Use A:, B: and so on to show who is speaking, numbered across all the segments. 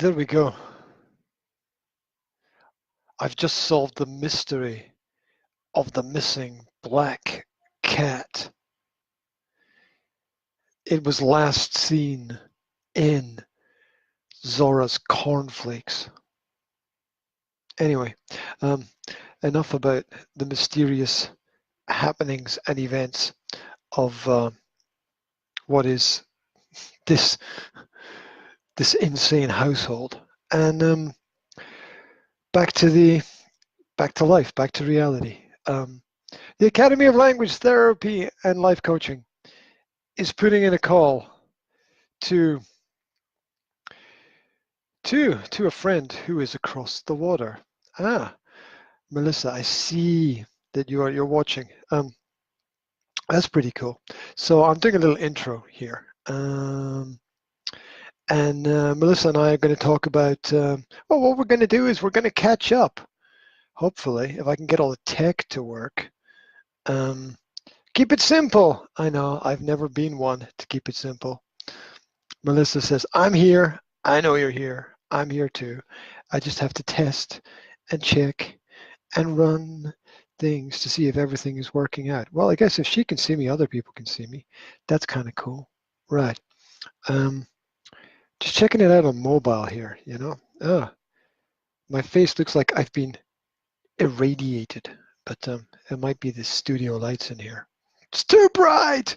A: there we go. I've just solved the mystery of the missing black cat. It was last seen in Zora's cornflakes. Anyway, enough about the mysterious happenings and events of what is this insane household, and back to life, back to reality. The Academy of Language Therapy and Life Coaching is putting in a call to a friend who is across the water. Melissa, I see that you're watching. That's pretty cool. So I'm doing a little intro here. Melissa and I are going to talk about, well, what we're going to do is we're going to catch up, hopefully, if I can get all the tech to work. Keep it simple. I know, I've never been one to keep it simple. Melissa says, I'm here. I know you're here. I'm here too. I just have to test and check and run things to see if everything is working out. Well, I guess if she can see me, other people can see me. That's kind of cool. Right. Just checking it out on mobile here, you know. My face looks like I've been irradiated, but it might be the studio lights in here. It's too bright.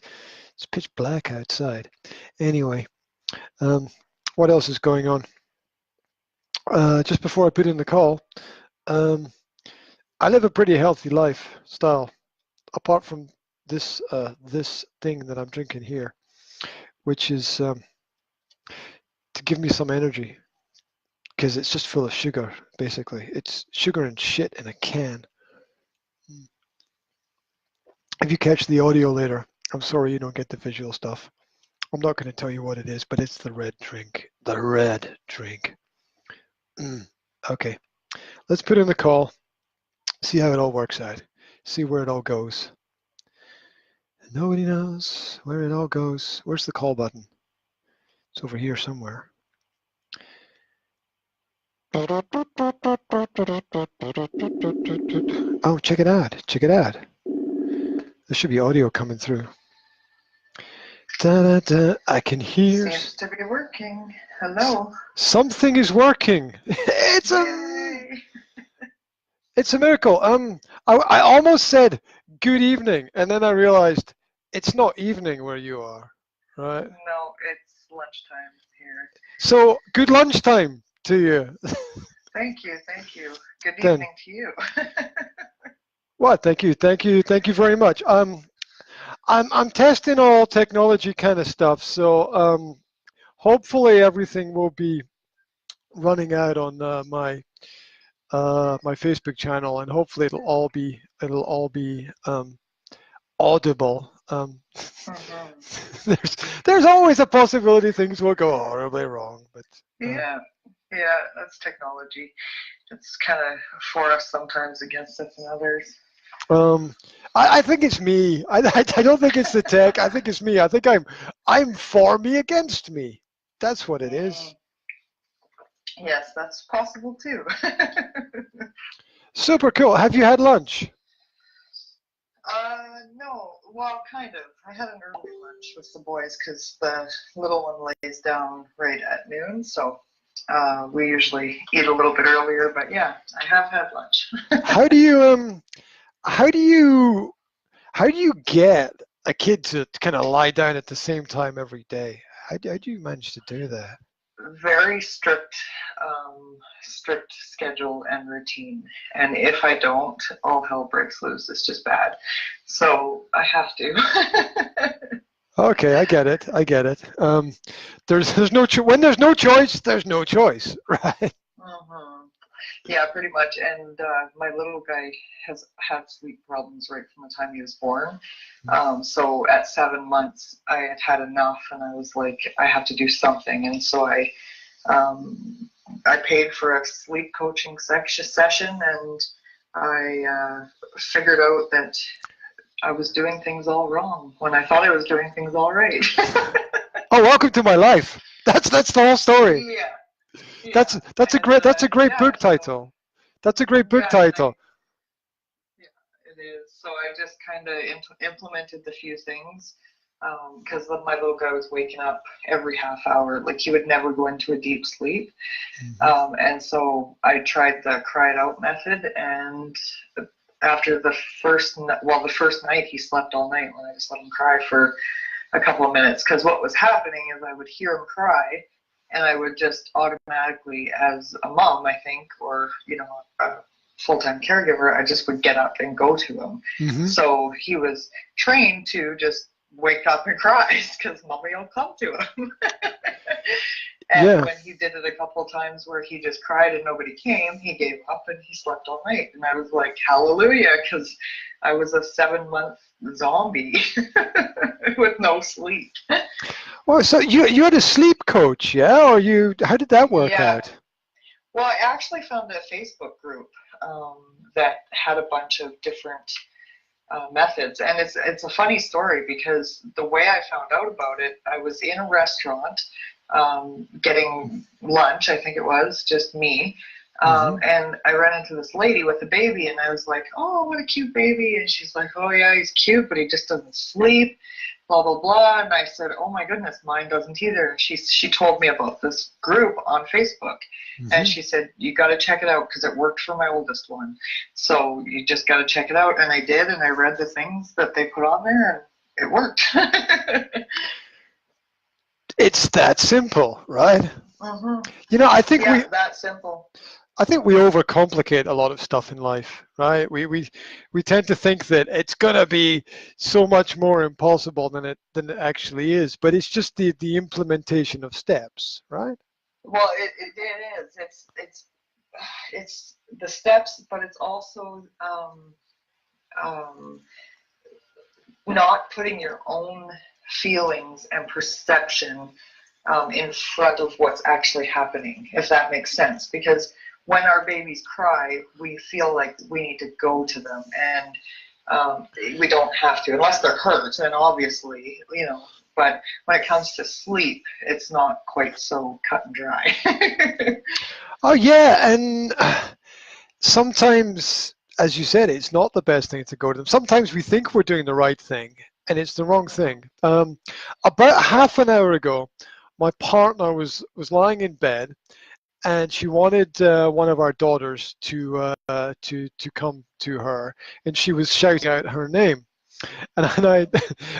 A: It's pitch black outside. Anyway, what else is going on? Just before I put in the call, I live a pretty healthy lifestyle, apart from this thing that I'm drinking here, which is to give me some energy, because it's just full of sugar, basically. It's sugar and shit in a can. If you catch the audio later, I'm sorry you don't get the visual stuff. I'm not going to tell you what it is, but it's the red drink. The red drink. Okay, let's put in the call, see how it all works out, see where it all goes. Nobody knows where it all goes. Where's the call button? It's over here somewhere. Oh, check it out. Check it out. There should be audio coming through. Da, da, da. I can hear.
B: Seems to be working. Hello.
A: Something is working. It's a miracle. I almost said good evening, and then I realized it's not evening where you are, right?
B: No, it's lunchtime here.
A: So good lunchtime to you.
B: Thank you, thank you. Good evening to you.
A: What? Thank you very much. I'm testing all technology kind of stuff, so hopefully everything will be running out on my Facebook channel, and hopefully it'll all be audible. There's always a possibility things will go horribly wrong, but
B: yeah, that's technology. It's kind of for us sometimes, against us and others.
A: I think it's me. I don't think it's the tech. I think it's me. I think I'm for me against me. That's what it is.
B: Yes, that's possible too.
A: Super cool. Have you had lunch?
B: No. Well, kind of. I had an early lunch with the boys because the little one lays down right at noon, so we usually eat a little bit earlier. But yeah, I have had lunch.
A: How do you get a kid to kind of lie down at the same time every day? How do you manage to do that?
B: Very strict schedule and routine, and if I don't, all hell breaks loose. It's just bad, so I have to.
A: Okay, I get it. There's no when there's no choice, there's no choice, right?
B: Yeah, pretty much. And my little guy has had sleep problems right from the time he was born. So at 7 months, I had had enough, and I was like, I have to do something. And so I paid for a sleep coaching session, and I figured out that I was doing things all wrong when I thought I was doing things all right.
A: Oh, welcome to my life. That's the whole story. That's a
B: and
A: great
B: yeah,
A: book
B: so
A: title. That's a great book
B: yeah, and
A: title.
B: yeah, it is. So I just kind of implemented the few things because my little guy was waking up every half hour. Like he would never go into a deep sleep.
A: Hmm.
B: And so I tried the cry it out method. And after the first night he slept all night when I just let him cry for a couple of minutes. Because what was happening is I would hear him cry and I would just automatically, as a mom, I think, or, a full-time caregiver, I just would get up and go to him.
A: Hmm.
B: So he was trained to just wake up and cry because mommy will come to him. And
A: Yeah.
B: when he did it a couple of times where he just cried and nobody came, he gave up and he slept all night. And I was like, hallelujah, because I was a 7-month zombie with no sleep.
A: Oh, so you had a sleep coach, yeah? Or how did that work
B: Yeah.
A: out?
B: Well, I actually found a Facebook group that had a bunch of different methods. And it's a funny story because the way I found out about it, I was in a restaurant getting lunch, I think it was, just me.
A: Hmm.
B: And I ran into this lady with a baby, and I was like, oh, what a cute baby. And she's like, oh, yeah, he's cute, but he just doesn't sleep, blah, blah, blah. And I said, oh, my goodness, mine doesn't either. And she told me about this group on Facebook. And
A: Hmm.
B: she said, you got to check it out because it worked for my oldest one. So you just got to check it out. And I did, and I read the things that they put on there, and it worked.
A: It's that simple, right?
B: Mm-hmm.
A: I think
B: Yeah, that simple.
A: we overcomplicate a lot of stuff in life, right? We tend to think that it's gonna be so much more impossible than it actually is, but it's just the implementation of steps, right?
B: Well, it is. It's the steps, but it's also um, not putting your own feelings and perception in front of what's actually happening, if that makes sense. Because when our babies cry, we feel like we need to go to them, and we don't have to, unless they're hurt, and obviously, But when it comes to sleep, it's not quite so cut and dry.
A: Oh yeah, and sometimes, as you said, it's not the best thing to go to them. Sometimes we think we're doing the right thing, and it's the wrong thing. About
B: Yeah.
A: half an hour ago, my partner was lying in bed, and she wanted one of our daughters to come to her, and she was shouting out her name. And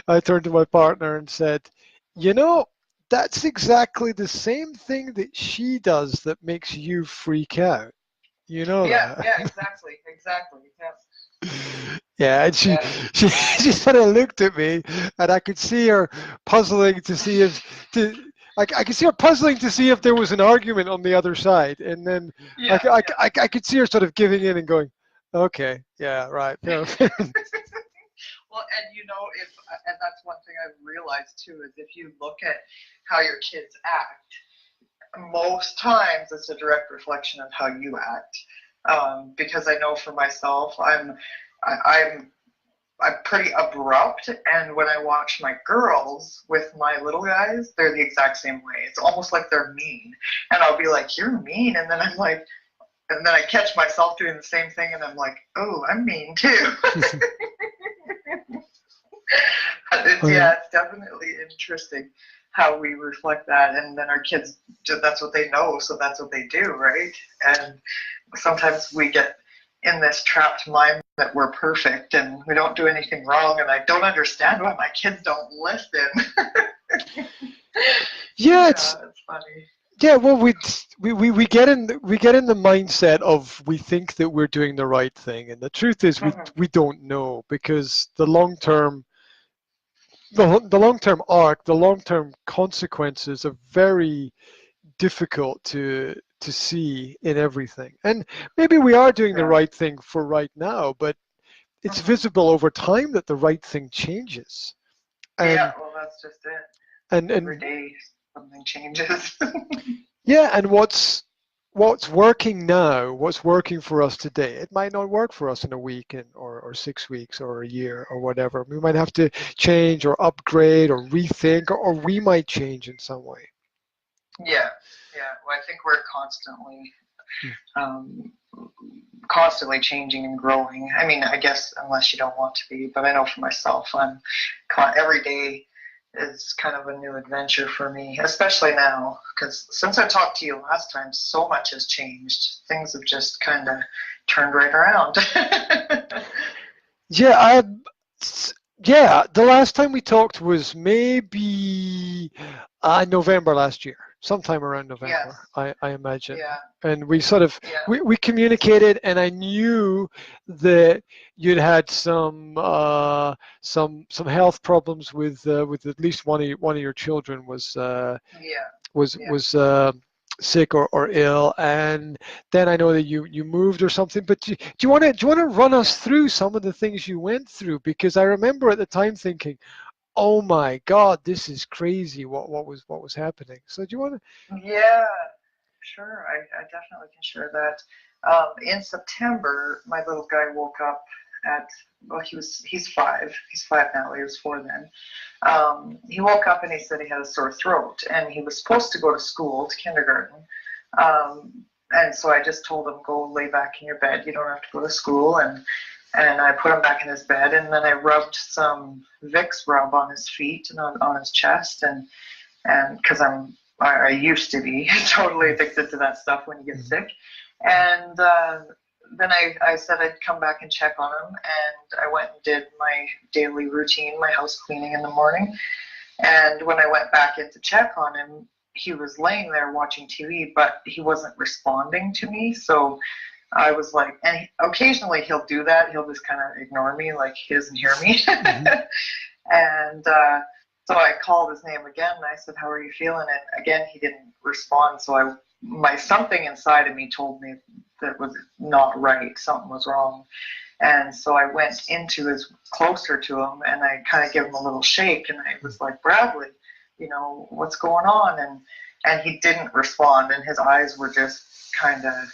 A: I turned to my partner and said, you know, that's exactly the same thing that she does that makes you freak out. You know
B: Yeah,
A: that.
B: yeah, exactly, yeah,
A: Yeah, and she
B: yeah.
A: she she sort of looked at me, and I could see her puzzling to see if to. I could see her puzzling to see if there was an argument on the other side, and then
B: Yeah, yeah.
A: I could see her sort of giving in and going, "Okay, yeah, right, fair, fair."
B: Well, and if and that's one thing I've realized too is if you look at how your kids act, most times it's a direct reflection of how you act. Because I know for myself, I'm pretty abrupt, and when I watch my girls with my little guys, they're the exact same way. It's almost like they're mean, and I'll be like, "You're mean," and then I'm like, and then I catch myself doing the same thing, and I'm like, "Oh, I'm mean too."
A: Um,
B: It's definitely interesting how we reflect that, and then our kids, that's what they know, so that's what they do, right? And sometimes we get in this trapped mind that we're perfect and we don't do anything wrong, and I don't understand why my kids don't listen.
A: yeah,
B: Yeah, it's funny.
A: yeah. Well, we get in the mindset of we think that we're doing the right thing, and the truth is
B: Mm-hmm.
A: we don't know because the long term arc, the long term consequences are very difficult to see in everything. And maybe we are doing the
B: Yeah.
A: right thing for right now, but it's
B: Mm-hmm.
A: visible over time that the right thing changes.
B: Yeah,
A: And
B: well, that's just it. Every
A: and
B: day something changes.
A: yeah, and what's working now, what's working for us today, it might not work for us in a week or 6 weeks or a year or whatever. We might have to change or upgrade or rethink, or we might change in some way.
B: Yeah, yeah. Well, I think we're constantly changing and growing. I mean, I guess unless you don't want to be, but I know for myself, every day is kind of a new adventure for me, especially now, because since I talked to you last time, so much has changed. Things have just kind of turned right around.
A: Yeah, yeah, the last time we talked was maybe November last year, sometime around November,
B: Yes.
A: I imagine.
B: Yeah.
A: And we sort of
B: Yeah.
A: we communicated, and I knew that you'd had some health problems with at least one of your children was
B: Yeah.
A: was
B: Yeah.
A: was sick or ill, and then I know that you moved or something. But do you want to run
B: Yeah.
A: us through some of the things you went through? Because I remember at the time thinking, "Oh my God, this is crazy! What was happening?" So do you want to?
B: Yeah. Sure. I definitely can share that. In September, my little guy woke up at, well, he's 5. He's 5 now. He was 4 then. He woke up and he said he had a sore throat, and he was supposed to go to school, to kindergarten. And so I just told him, go lay back in your bed. You don't have to go to school. And I put him back in his bed, and then I rubbed some Vicks rub on his feet and on his chest, and because I used to be totally addicted to that stuff when you get sick. And then I said I'd come back and check on him, and I went and did my daily routine, my house cleaning in the morning. And when I went back in to check on him, he was laying there watching TV, but he wasn't responding to me. So I was like, and occasionally he'll do that. He'll just kind of ignore me, like he doesn't hear me. And so I called his name again, and I said, "How are you feeling?" And again, he didn't respond. So something inside of me told me that was not right. Something was wrong. And so I went closer to him, and I kind of gave him a little shake, and I was like, "Bradley, what's going on?" And he didn't respond, and his eyes were just kind of,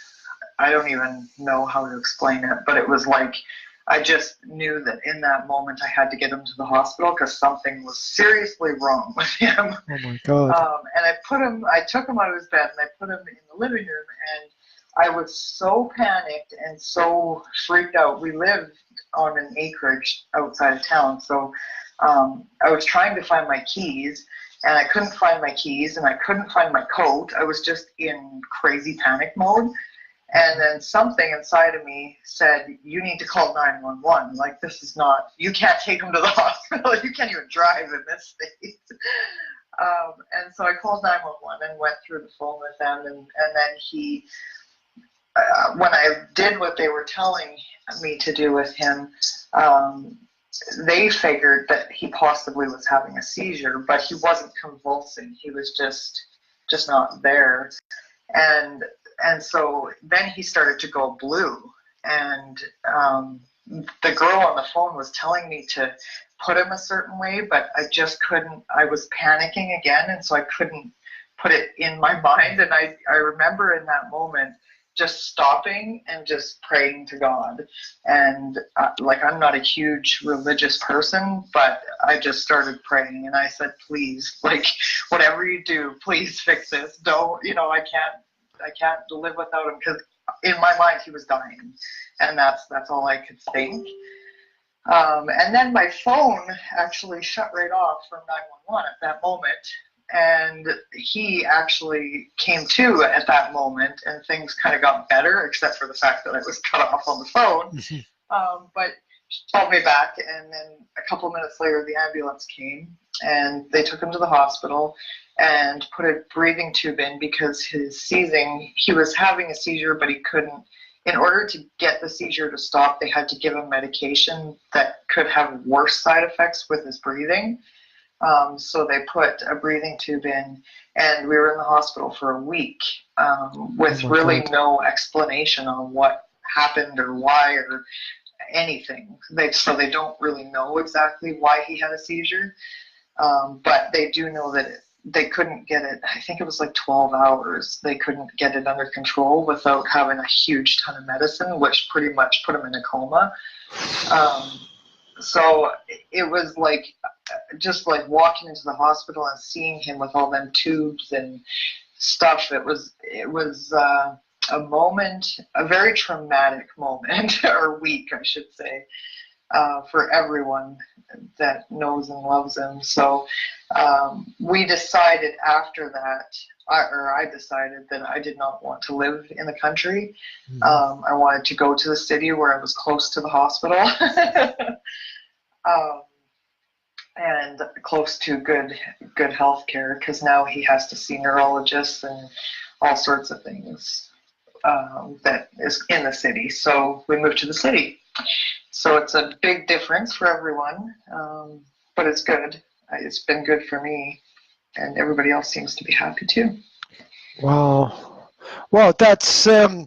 B: I don't even know how to explain it, but it was like, I just knew that in that moment I had to get him to the hospital because something was seriously wrong with him.
A: Oh my God.
B: And I took him out of his bed, and I put him in the living room, and I was so panicked and so freaked out. We lived on an acreage outside of town, so I was trying to find my keys, and I couldn't find my keys, and I couldn't find my coat. I was just in crazy panic mode. And then something inside of me said, you need to call 911. Like, this is not, you can't take him to the hospital. You can't even drive in this state. And so I called 911 and went through the phone with them. And then when I did what they were telling me to do with him, they figured that he possibly was having a seizure, but he wasn't convulsing. He was just not there. And so then he started to go blue, and the girl on the phone was telling me to put him a certain way, but I just couldn't. I was panicking again, and so I couldn't put it in my mind. And I remember in that moment just stopping and just praying to God. And I'm not a huge religious person, but I just started praying, and I said, please, whatever you do, please fix this. Don't, I can't live without him, because in my mind he was dying, and that's all I could think. And then my phone actually shut right off from 911 at that moment, and he actually came to at that moment, and things kind of got better, except for the fact that I was cut off on the phone. But she called me back, and then a couple minutes later the ambulance came, and they took him to the hospital and put a breathing tube in because he was having a seizure, but he couldn't. In order to get the seizure to stop, they had to give him medication that could have worse side effects with his breathing. So they put a breathing tube in, and we were in the hospital for a week with really no explanation on what happened or why or anything. So they don't really know exactly why he had a seizure, but they do know that they couldn't get it. I think it was 12 hours. They couldn't get it under control without having a huge ton of medicine, which pretty much put him in a coma. So it was just walking into the hospital and seeing him with all them tubes and stuff. It was a moment, a very traumatic moment, or week, I should say, for everyone that knows and loves him. So we decided after that, I decided that I did not want to live in the country. I wanted to go to the city where I was close to the hospital. And close to good health care, because now he has to see neurologists and all sorts of things that is in the city. So we moved to the city. So it's a big difference for everyone, but it's good. It's been good for me, and everybody else seems to be happy too.
A: Wow. Well, that's a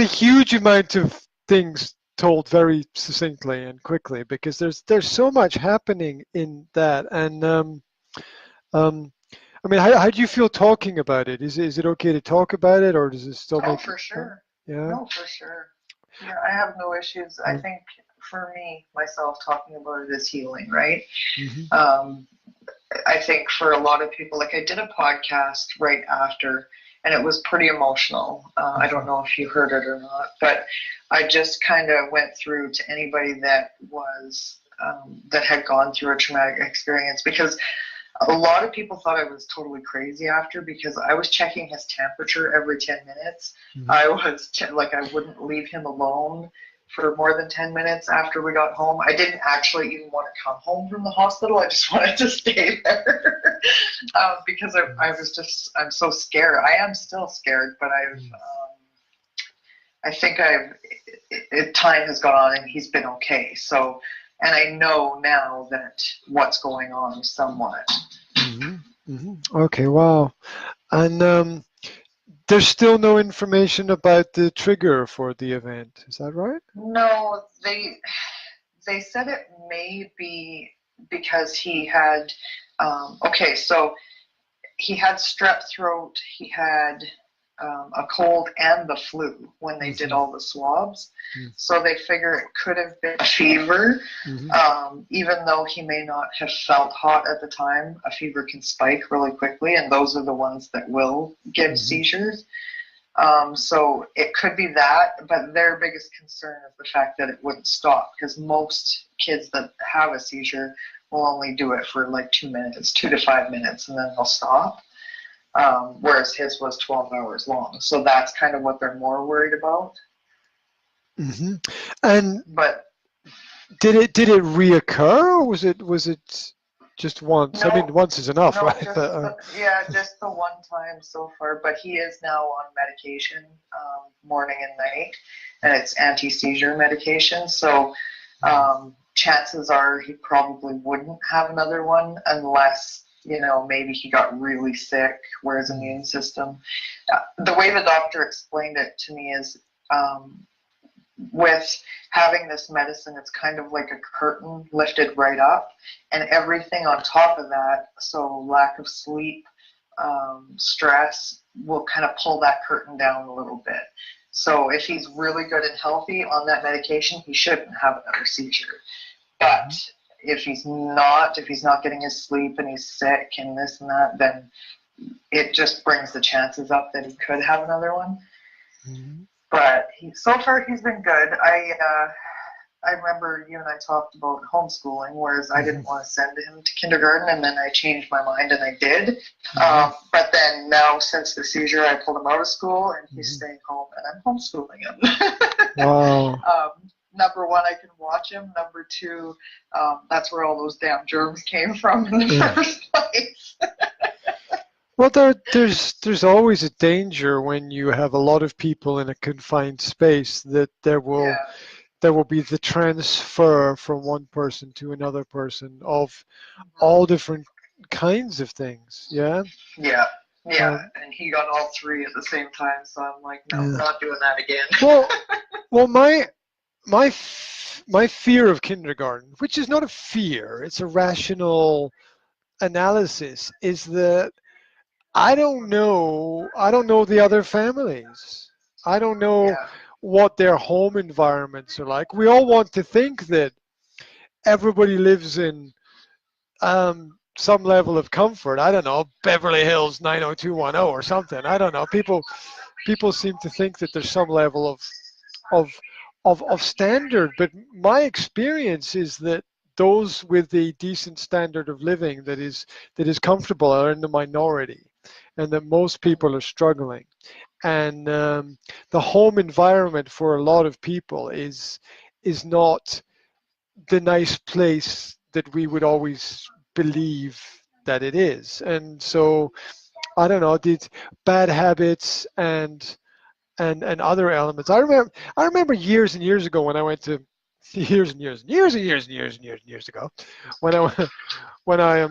A: huge amount of things told very succinctly and quickly, because there's so much happening in that. And I mean, how do you feel talking about it? Is it okay to talk about it, or does it still make?
B: For sure.
A: Yeah.
B: No, for sure. Yeah, I have no issues. I think for me, myself, talking about it is healing, right? I think for a lot of people, like I did a podcast right after, and it was pretty emotional. I don't know if you heard it or not, but I just kind of went through to anybody that was that had gone through a traumatic experience, because a lot of people thought I was totally crazy after, because I was checking his temperature every 10 minutes. I was like, I wouldn't leave him alone for more than 10 minutes after we got home. I didn't actually even want to come home from the hospital. I just wanted to stay there because I'm so scared. I am still scared, but I think time has gone on and he's been okay. So, and I know now that what's going on somewhat.
A: Okay, wow. And there's still no information about the trigger for the event. Is that right?
B: No, they said it may be because he had, so he had strep throat, he had a cold and the flu when they did all the swabs. So they figure it could have been a fever, even though he may not have felt hot at the time. A fever can spike really quickly, and those are the ones that will give seizures. So it could be that, but their biggest concern is the fact that it wouldn't stop, because most kids that have a seizure will only do it for like 2 minutes, 2 to 5 minutes, and then they'll stop. Whereas his was 12 hours long. So that's kind of what they're more worried about.
A: And
B: but
A: did it reoccur, or was it just once?
B: No,
A: I mean, once is enough,
B: no,
A: right?
B: Just the one time so far. But he is now on medication, morning and night, and it's anti-seizure medication. So chances are he probably wouldn't have another one unless, maybe he got really sick, where his immune system. The way the doctor explained it to me is, with having this medicine, it's kind of like a curtain lifted right up, and everything on top of that, so lack of sleep, stress, will kind of pull that curtain down a little bit. So if he's really good and healthy on that medication, he shouldn't have another seizure. But if he's not getting his sleep and he's sick and this and that, then it just brings the chances up that he could have another one. But so far he's been good. I remember you and I talked about homeschooling, whereas I didn't want to send him to kindergarten, and then I changed my mind and I did. But then now, since the seizure, I pulled him out of school and he's staying home, and I'm homeschooling him.
A: Wow.
B: Number one, I can watch him. Number two, that's where all those damn germs came from in the first place.
A: Well, there's always a danger when you have a lot of people in a confined space, that there will be the transfer from one person to another person of all different kinds of things. Yeah.
B: Yeah. And he got all three at the same time, so I'm like, no, not doing that again.
A: Well, my fear of kindergarten, which is not a fear, it's a rational analysis, is that I don't know the other families. I don't know what their home environments are like. We all want to think that everybody lives in some level of comfort. I don't know, Beverly Hills 90210 or something. I don't know. People seem to think that there's some level of of standard, but my experience is that those with a decent standard of living that is comfortable are in the minority, and that most people are struggling. And the home environment for a lot of people is not the nice place that we would always believe that it is. And so I don't know, these bad habits and other elements. I remember years and years ago when I went to years ago when I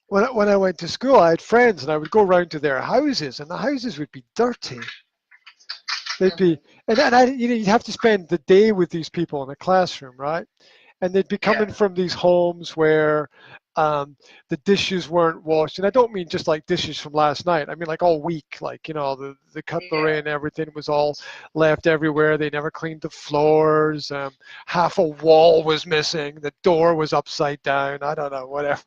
A: when I went to school. I had friends and I would go around to their houses, and the houses would be dirty. They'd be, and I, you'd have to spend the day with these people in a classroom, right? And they'd be coming from these homes where the dishes weren't washed. And I don't mean just like dishes from last night. I mean like all week, like, the cutlery and everything was all left everywhere. They never cleaned the floors. Half a wall was missing. The door was upside down. I don't know, whatever.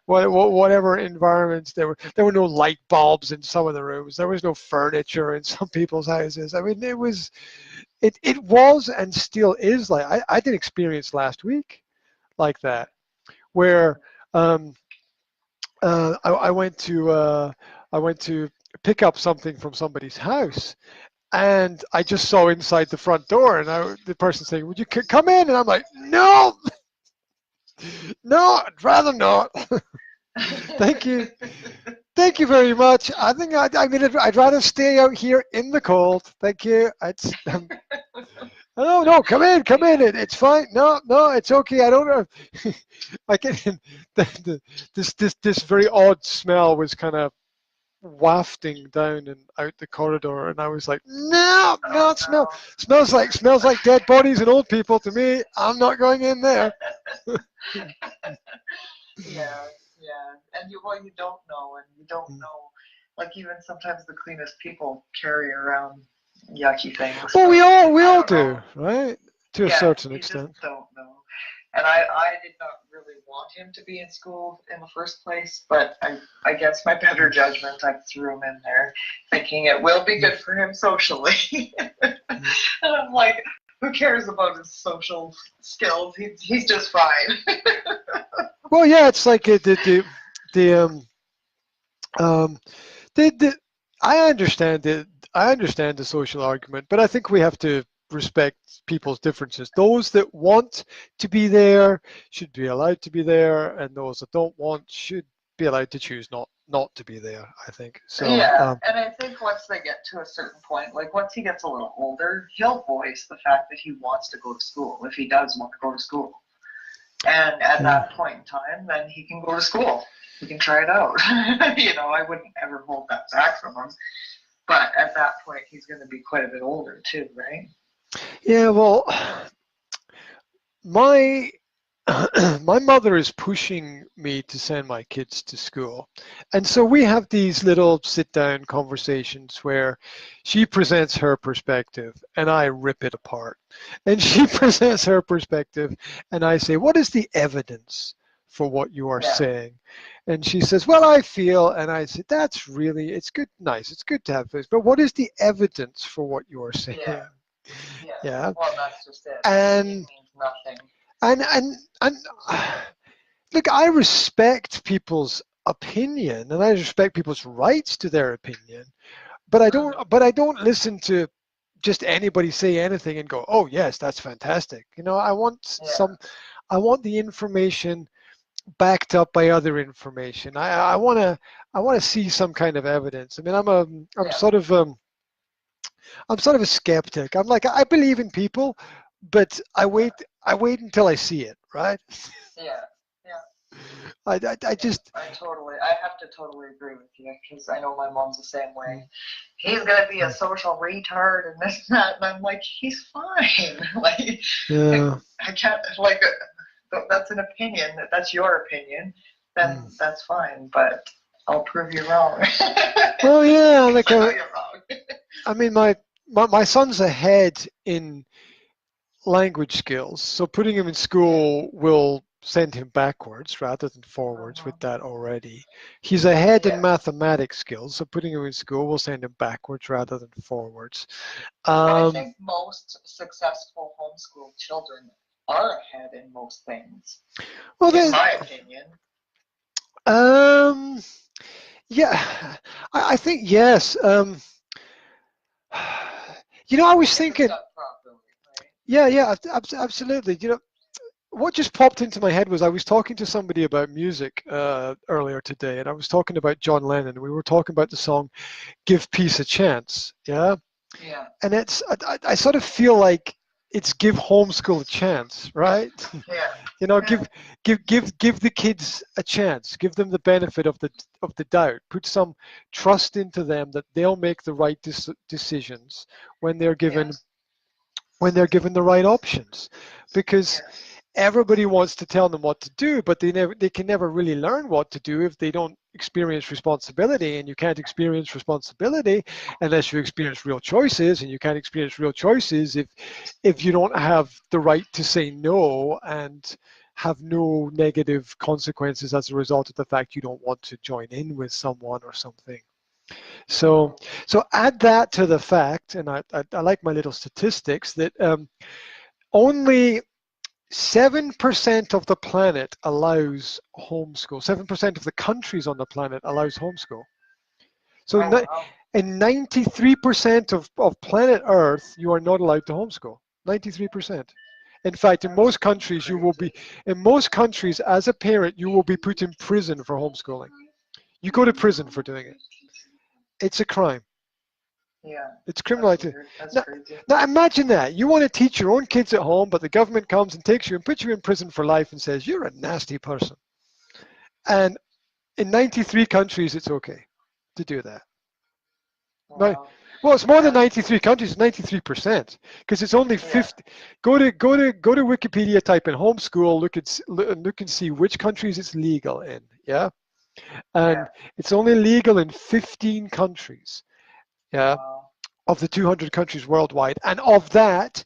A: Whatever environments there were no light bulbs in some of the rooms. There was no furniture in some people's houses. I mean, it was and still is like I did experience last week like that, where I went to pick up something from somebody's house, and I just saw inside the front door, and the person saying, "Would you come in?" And I'm like, "No, no, I'd rather not." Thank you. Thank you very much. I think I'd rather stay out here in the cold. Thank you. No, come in. It's fine. No, it's okay. I don't know. I can. This very odd smell was kind of wafting down and out the corridor, and I was like, no, it smells like dead bodies and old people to me. I'm not going in there.
B: Yeah, and you don't know, like even sometimes the cleanest people carry around yucky things.
A: Well, we all do, right? To a certain extent.
B: Just don't know. And I did not really want him to be in school in the first place, but I guess my better judgment, I threw him in there, thinking it will be good for him socially. And I'm like, who cares about his social skills? He's just fine.
A: Well, yeah, it's like I understand the social argument, but I think we have to respect people's differences. Those that want to be there should be allowed to be there, and those that don't want should be allowed to choose not to be there, I think. So
B: and I think once they get to a certain point, like once he gets a little older, he'll voice the fact that he wants to go to school, if he does want to go to school. And at that point in time, then he can go to school. He can try it out. I wouldn't ever hold that back from him. But at that point, he's going to be quite a bit older too, right?
A: Yeah, well, my mother is pushing me to send my kids to school. And so we have these little sit-down conversations where she presents her perspective and I rip it apart. And she presents her perspective and I say, what is the evidence for what you are saying? And she says, well, I feel, and I said, it's good, nice, it's good to have this, but what is the evidence for what you are saying? Yeah.
B: Well, that's just it.
A: And
B: it means nothing.
A: And look, I respect people's opinion and I respect people's rights to their opinion, but I don't listen to just anybody say anything and go, oh yes, that's fantastic. I want the information backed up by other information. I want to see some kind of evidence. I mean, I'm sort of a skeptic. I'm like, I believe in people, but I wait until I see it, right?
B: Yeah.
A: I
B: have to totally agree with you, because I know my mom's the same way. He's gonna be a social retard and this and that, and I'm like, he's fine. Like, I can't, like, that's an opinion. That's your opinion. Then that's fine, but I'll prove you wrong.
A: Well, yeah, like
B: you're wrong.
A: I mean, my son's ahead in language skills, so putting him in school will send him backwards rather than forwards with that already. He's ahead in mathematics skills, so putting him in school will send him backwards rather than forwards.
B: I think most successful homeschool children are ahead in most things,
A: well,
B: in my opinion.
A: Yeah, I think yes. I was thinking. Yeah, absolutely. What just popped into my head was I was talking to somebody about music earlier today, and I was talking about John Lennon. We were talking about the song "Give Peace a Chance." Yeah.
B: Yeah.
A: And I sort of feel like it's give homeschool a chance, right?
B: Yeah.
A: Give the kids a chance. Give them the benefit of the doubt. Put some trust into them that they'll make the right decisions when they're given the right options, because everybody wants to tell them what to do, but they can never really learn what to do if they don't experience responsibility. And you can't experience responsibility unless you experience real choices, and you can't experience real choices if you don't have the right to say no and have no negative consequences as a result of the fact you don't want to join in with someone or something. So add that to the fact, and I like my little statistics, that only 7% of the planet allows homeschool. 7% of the countries on the planet allows homeschool. So in 93% of planet Earth, you are not allowed to homeschool. 93%. In fact, in most countries, as a parent, you will be put in prison for homeschooling. You go to prison for doing it. It's a crime.
B: Yeah.
A: It's criminal. Now imagine that. You want to teach your own kids at home, but the government comes and takes you and puts you in prison for life and says, you're a nasty person. And in 93 countries, it's okay to do that.
B: Wow.
A: Well, it's more than 93 countries, 93%, because it's only 50. Go to Wikipedia, type in homeschool, look and see which countries it's legal in. Yeah. And it's only legal in 15 countries. Yeah.
B: Wow.
A: Of the 200 countries worldwide, and of that,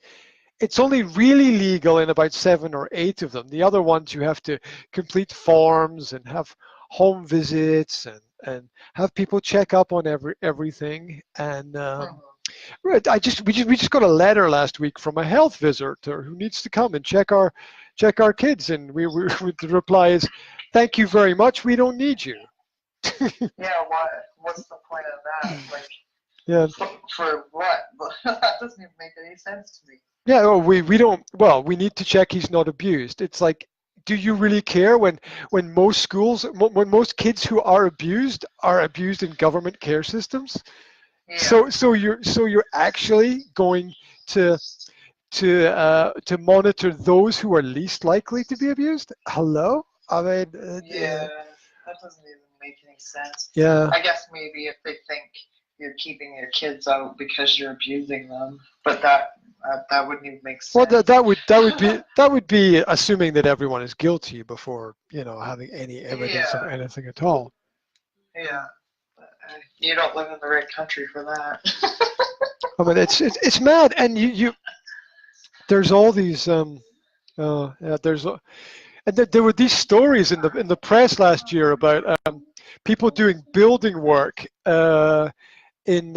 A: it's only really legal in about 7 or 8 of them. The other ones, you have to complete forms and have home visits and have people check up on everything. And we just got a letter last week from a health visitor who needs to come and check our kids, and the reply is, "Thank you very much. We don't need you."
B: What's the point of that? Like.
A: Yeah.
B: For what? That doesn't even make any sense to me.
A: Yeah, well, we don't. Well, we need to check he's not abused. It's like, do you really care when most kids who are abused in government care systems? Yeah. So you're actually going to monitor those who are least likely to be abused? Hello? I mean,
B: that doesn't even make any sense.
A: Yeah.
B: I guess maybe if they think you're keeping your kids out because you're abusing them, but that wouldn't even make sense.
A: Well, that would be assuming that everyone is guilty before having any evidence of anything at all.
B: Yeah, you don't live in the right country for that.
A: I mean, it's mad, and there's all these and there were these stories in the press last year about people doing building work in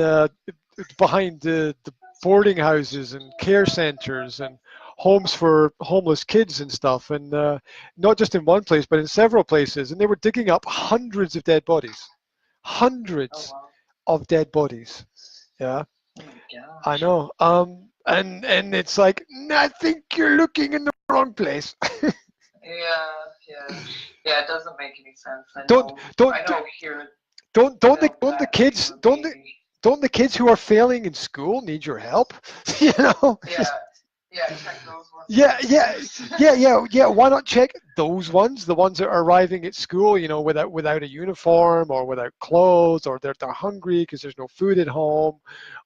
A: behind the boarding houses and care centers and homes for homeless kids and stuff, and not just in one place but in several places, and they were digging up hundreds of dead bodies. Of dead bodies. Yeah.
B: Oh my gosh.
A: I know. And it's like, I think you're looking in the wrong place.
B: Yeah, it doesn't make any sense.
A: Don't the kids who are failing in school need your help?
B: Check those ones.
A: Yeah. Why not check those ones? The ones that are arriving at school, without a uniform or without clothes, or they're hungry because there's no food at home,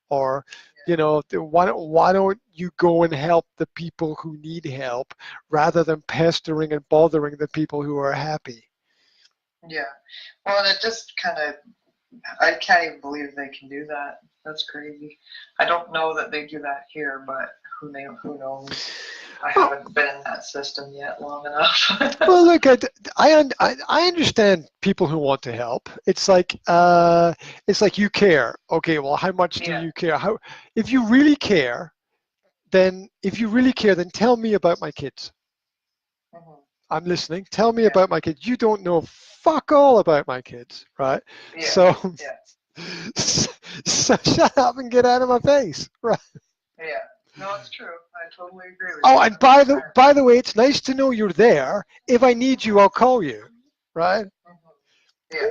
A: or why don't you go and help the people who need help rather than pestering and bothering the people who are happy?
B: Yeah. Well, it just I can't even believe they can do that. That's crazy. I don't know that they do that here, but who knows? I haven't been in that system yet long enough.
A: Well, look, I understand people who want to help. It's like you care. Okay, well, how much do
B: Yeah.
A: you care? How if you really care, then tell me about my kids.
B: Mhm.
A: I'm listening. Tell me
B: Yeah.
A: about my kids. You don't know fuck all about my kids, right?
B: Yeah.
A: So,
B: Yeah.
A: so shut up and get out of my face, right?
B: Yeah. No, it's true. I totally agree with
A: Oh,
B: you
A: and
B: 100%.
A: by the way, it's nice to know you're there. If I need you, I'll call you, right?
B: Mhm. Yeah.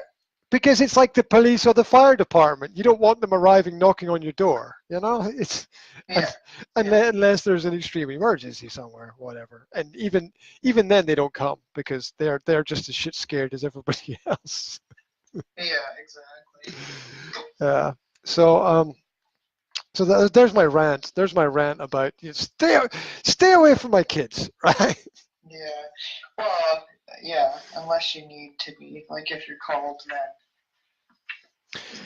A: Because it's like the police or the fire department. You don't want them arriving knocking on your door. You know, it's
B: Yeah. Yeah.
A: unless there's an extreme emergency somewhere, whatever. And even then, they don't come because they're just as shit scared as everybody else.
B: Yeah. Exactly.
A: Yeah. So there's my rant. There's my rant about stay away from my kids, right?
B: Yeah. Well, yeah. Unless you need to be, like, if you're called,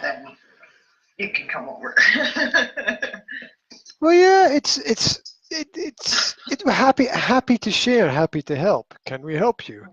B: then you can come over.
A: Well, yeah, it's happy to share, happy to help. Can we help you?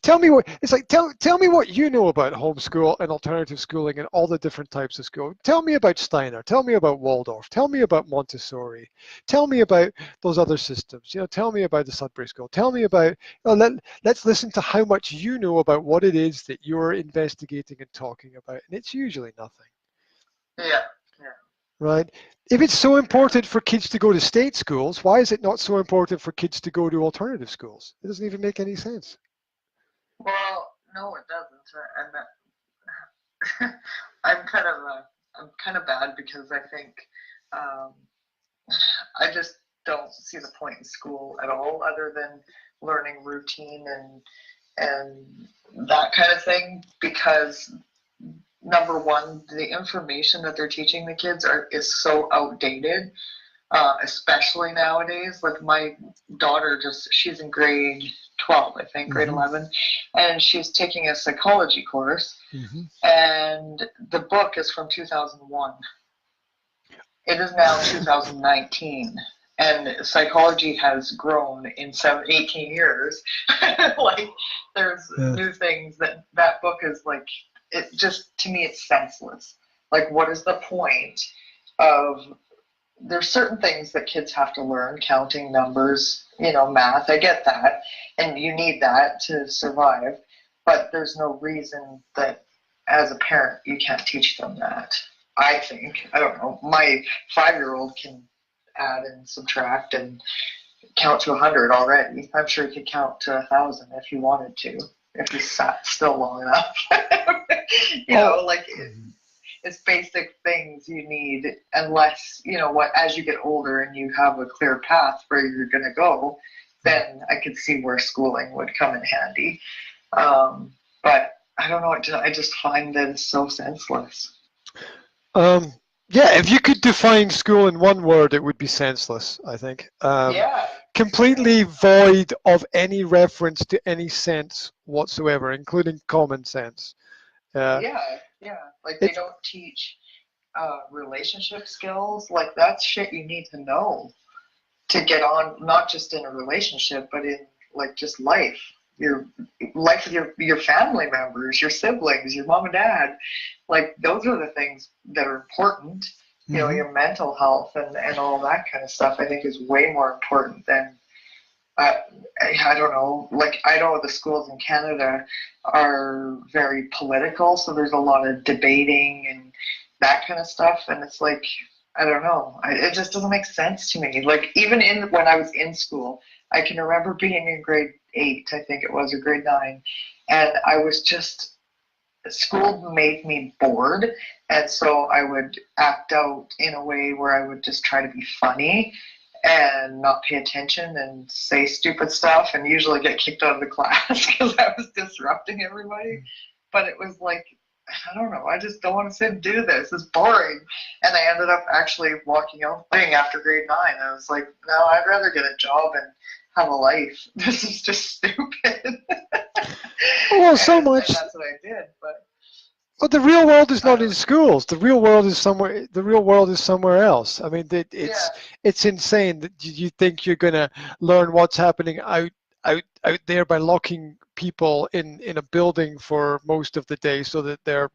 A: Tell me what it's like. Tell me what you know about homeschool and alternative schooling and all the different types of school. Tell me about Steiner. Tell me about Waldorf. Tell me about Montessori. Tell me about those other systems. You know, tell me about the Sudbury School. Tell me about. Let's listen to how much you know about what it is that you're investigating and talking about, and it's usually nothing.
B: Yeah. Yeah.
A: Right? If it's so important for kids to go to state schools, why is it not so important for kids to go to alternative schools? It doesn't even make any sense.
B: Well, no, it doesn't. And I'm kind of I'm kind of bad because I think um, I just don't see the point in school at all, other than learning routine and that kind of thing. Because number one, the information that they're teaching the kids is so outdated, especially nowadays. Like my daughter, she's in grade 12, I think, grade
A: Mm-hmm.
B: 11, and she's taking a psychology course,
A: Mm-hmm.
B: and the book is from 2001. It is now 2019, and psychology has grown in 18 years. Like, there's
A: Yeah.
B: new things that book is like, it just, to me, it's senseless. Like, what is the point of, there's certain things that kids have to learn, counting, numbers, math. I get that, and you need that to survive, but there's no reason that as a parent you can't teach them that. I think, I don't know, my 5-year-old can add and subtract and count to 100 already. I'm sure he could count to 1,000 if he wanted to, if he sat still long enough. Like, it's basic things you need, unless, as you get older and you have a clear path where you're going to go, then I could see where schooling would come in handy. But I don't know, I just find that it's so senseless.
A: Yeah, if you could define school in one word, it would be senseless, I think.
B: Yeah.
A: Completely void of any reference to any sense whatsoever, including common sense.
B: Yeah. Like, they don't teach relationship skills. Like, that's shit you need to know to get on, not just in a relationship, but in, like, just life. Your life with your family members, your siblings, your mom and dad. Like, those are the things that are important.
A: Mm-hmm.
B: Your mental health and all that kind of stuff, I think, is way more important than I don't know. Like, I know the schools in Canada are very political, so there's a lot of debating and that kind of stuff, and it's like, I don't know. It just doesn't make sense to me. Like, even when I was in school, I can remember being in grade 8, I think it was, or grade 9, and I was just, school made me bored, and so I would act out in a way where I would just try to be funny and not pay attention and say stupid stuff, and usually get kicked out of the class because I was disrupting everybody. But it was like, I don't know, I just don't want to sit and do this. It's boring. And I ended up actually walking out after grade 9. I was like, no, I'd rather get a job and have a life. This is just stupid.
A: Well, so much.
B: And that's what I did. But
A: Well, the real world is not in
B: Um,
A: schools. The real world is somewhere. The real world is somewhere else. I mean,
B: yeah,
A: it's insane that you think you're gonna learn what's happening out there by locking people in a building for most of the day so that their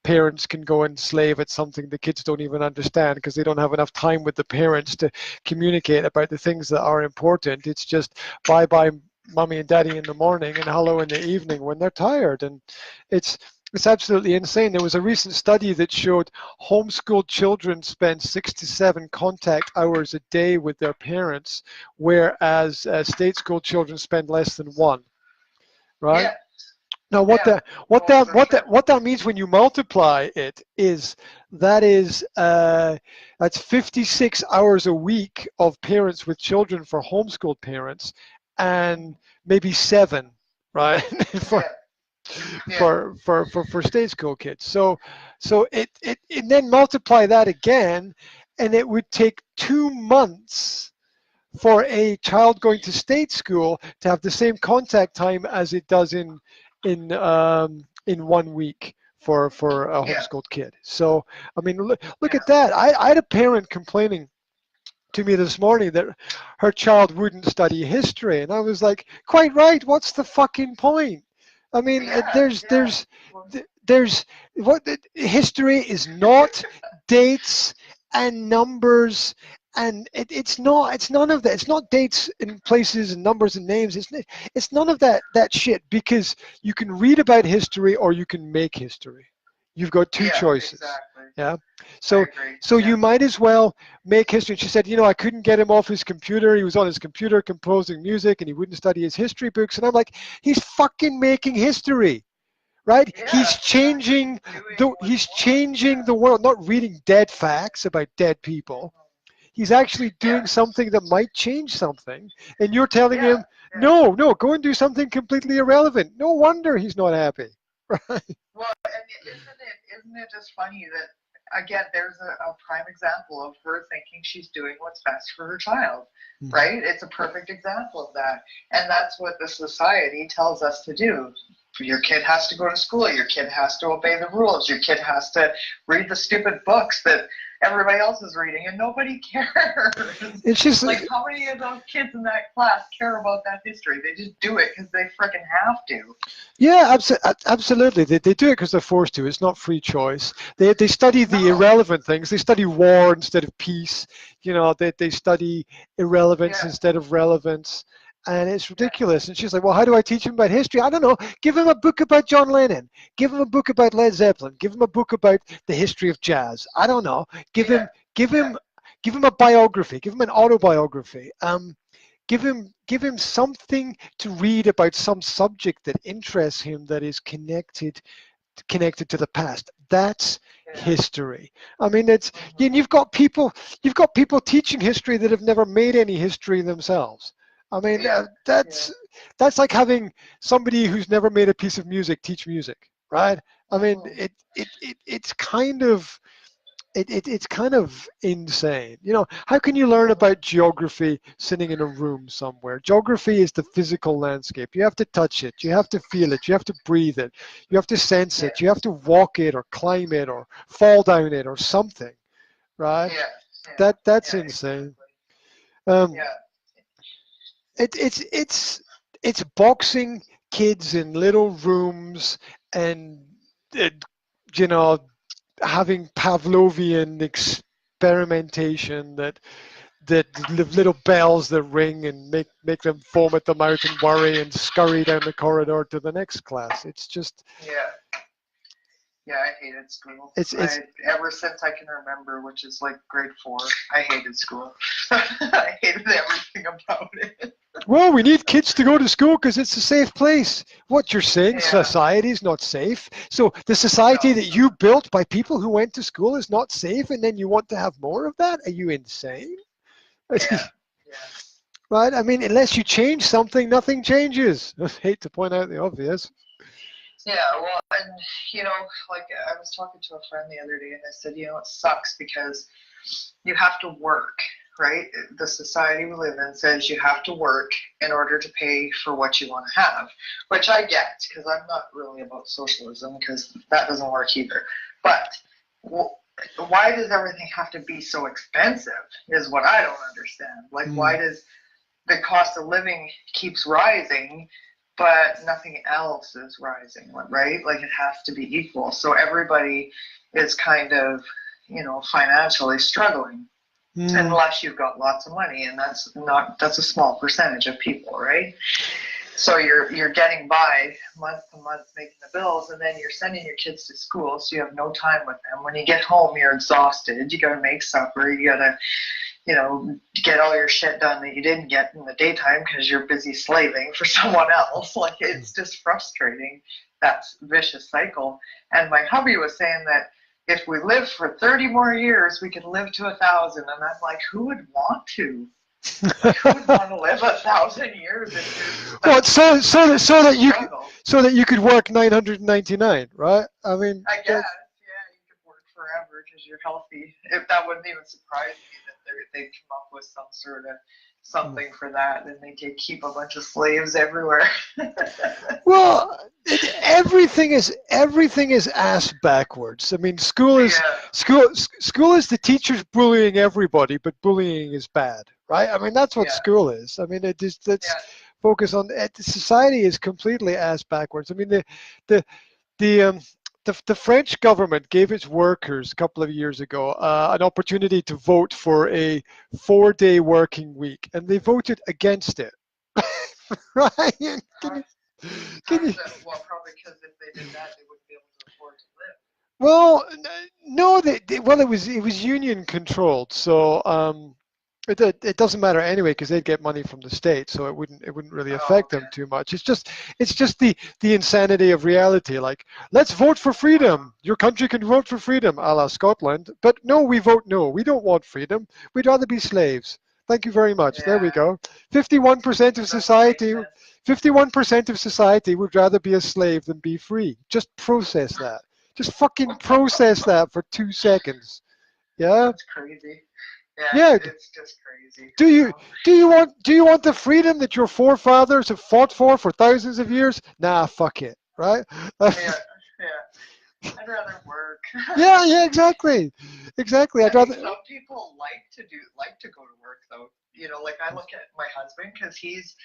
A: parents can go and slave at something the kids don't even understand because they don't have enough time with the parents to communicate about the things that are important. It's just bye bye mommy and daddy in the morning and hello in the evening when they're tired, and it's it's absolutely insane. There was a recent study that showed homeschooled children spend 6 to 7 contact hours a day with their parents, whereas state school children spend less than one. Right?
B: yeah,
A: Now,
B: yeah. Oh, for sure.
A: what that means when you multiply it is that's 56 hours a week of parents with children for homeschooled parents, and maybe 7, right, for
B: Yeah, yeah,
A: state school kids. So and then multiply that again, and it would take 2 months for a child going to state school to have the same contact time as it does in 1 week for a
B: yeah,
A: homeschooled kid. So I mean, look
B: yeah.
A: at that. I had a parent complaining to me this morning that her child wouldn't study history, and I was like, quite right. What's the fucking point? I mean,
B: Yeah, yeah. Well,
A: there's what history is not dates and numbers, and it's none of that. It's not dates and places and numbers and names. It's none of that shit, because you can read about history or you can make history. You've got two
B: yeah,
A: choices.
B: exactly.
A: Yeah.
B: I
A: So
B: agree.
A: so
B: Yeah.
A: you might as well make history. And she said, I couldn't get him off his computer. He was on his computer composing music and he wouldn't study his history books. And I'm like, he's fucking making history, right?
B: Yeah, yeah. He's doing what he
A: He's
B: wants.
A: changing
B: Yeah.
A: the world, not reading dead facts about dead people. He's actually
B: Yeah.
A: doing something that might change something. And you're telling
B: Yeah.
A: him,
B: Yeah.
A: no, go and do something completely irrelevant. No wonder he's not happy. Right?
B: Well, and isn't it just funny that again there's a prime example of her thinking she's doing what's best for her child,
A: Mhm.
B: right? It's a perfect example of that. And that's what the society tells us to do. Your kid has to go to school, your kid has to obey the rules, your kid has to read the stupid books that everybody else is reading and nobody cares.
A: It's just,
B: Like how many of those kids in that class care about that history? They just do it because they freaking have to.
A: yeah, absolutely. They do it because they're forced to. It's not free choice. They study the
B: No.
A: irrelevant things. They study war instead of peace. They study irrelevance
B: Yeah.
A: instead of relevance. And it's
B: Yeah.
A: ridiculous. And she's like, well, how do I teach him about history? I don't know. Give him a book about John Lennon. Give him a book about Led Zeppelin. Give him a book about the history of jazz. I don't know. Give
B: Yeah.
A: him, give
B: Yeah.
A: him, give him a biography. Give him an autobiography. Give him something to read about some subject that interests him, that is connected to the past. That's
B: Yeah.
A: history. I mean, it's
B: Mm-hmm.
A: you've got people teaching history that have never made any history themselves. I mean,
B: Yeah. Yeah.
A: that's like having somebody who's never made a piece of music teach music, right? I mean,
B: Mm-hmm.
A: it's kind of insane. How can you learn
B: Mm-hmm.
A: about geography sitting in a room somewhere? Geography is the physical landscape. You have to touch it, you have to feel it, you have to breathe it, you have to sense
B: Yeah.
A: it, you have to walk it or climb it or fall down it or something, right?
B: Yeah. Yeah.
A: That's
B: Yeah.
A: insane.
B: Exactly.
A: Um,
B: Yeah.
A: it's boxing kids in little rooms and uh, you know having Pavlovian experimentation that little bells that ring and make them foam at the mouth and worry and scurry down the corridor to the next class. It's just
B: Yeah. Yeah. I hated school.
A: it's
B: I ever since I can remember, which is like grade 4, I hated school. I hated everything about it.
A: well, we need kids to go to school because it's a safe place. What you're saying,
B: Yeah.
A: society is not safe. So the society
B: No,
A: that
B: it's
A: you
B: not.
A: built by people who went to school is not safe, and then you want to have more of that? Are you insane?
B: Yeah. Yeah.
A: Right? I mean, unless you change something, nothing changes. I hate to point out the obvious.
B: Yeah, well, and like I was talking to a friend the other day, and I said, it sucks because you have to work, right? The society we live in says you have to work in order to pay for what you want to have, which I get, because I'm not really about socialism, because that doesn't work either. But why does everything have to be so expensive is what I don't understand. Like, why does the cost of living keeps rising, but nothing else is rising, right? Like, it has to be equal. So everybody is kind of, financially struggling. Unless you've got lots of money, and that's a small percentage of people, right? So you're getting by month to month making the bills, and then you're sending your kids to school, so you have no time with them. When you get home, you're exhausted. You got to make supper. You got to, get all your shit done that you didn't get in the daytime because you're busy slaving for someone else. Like, it's just frustrating, that vicious cycle. And my hubby was saying that if we live for 30 more years, we could live to 1,000. And I'm like, who would want to? Like, who would want to live 1,000 years?
A: Well, so that you could work 999, right? I mean,
B: I guess, yeah, you could work forever because you're healthy. If that wouldn't even surprise me that they'd come up with some sort of something for that, and they could keep a bunch of slaves everywhere.
A: Well, everything is ass backwards. I mean, school is the teachers bullying everybody, but bullying is bad, right? I mean, that's what school is. I mean, let's focus on society is completely ass backwards. I mean, the French government gave its workers a couple of years ago an opportunity to vote for a 4-day working week, and they voted against it. Ryan,
B: well, probably because if they did that, they wouldn't be able to afford to live.
A: Well, no, it was union controlled, so it doesn't matter anyway because they'd get money from the state, so it wouldn't really affect them too much. It's just the insanity of reality. Like, let's vote for freedom. Your country can vote for freedom, a la Scotland, but no, we vote no. We don't want freedom. We'd rather be slaves. Thank you very much. There we go. 51% of society. 51% of society would rather be a slave than be free. Just process that. Just fucking process that for 2 seconds. Yeah.
B: That's crazy.
A: Yeah.
B: It's just crazy.
A: Do you want the freedom that your forefathers have fought for thousands of years? Nah, fuck it. Right?
B: Yeah. I'd rather work.
A: Yeah, exactly. I'd rather.
B: Some people like to go to work though. Like, I look at my husband because he's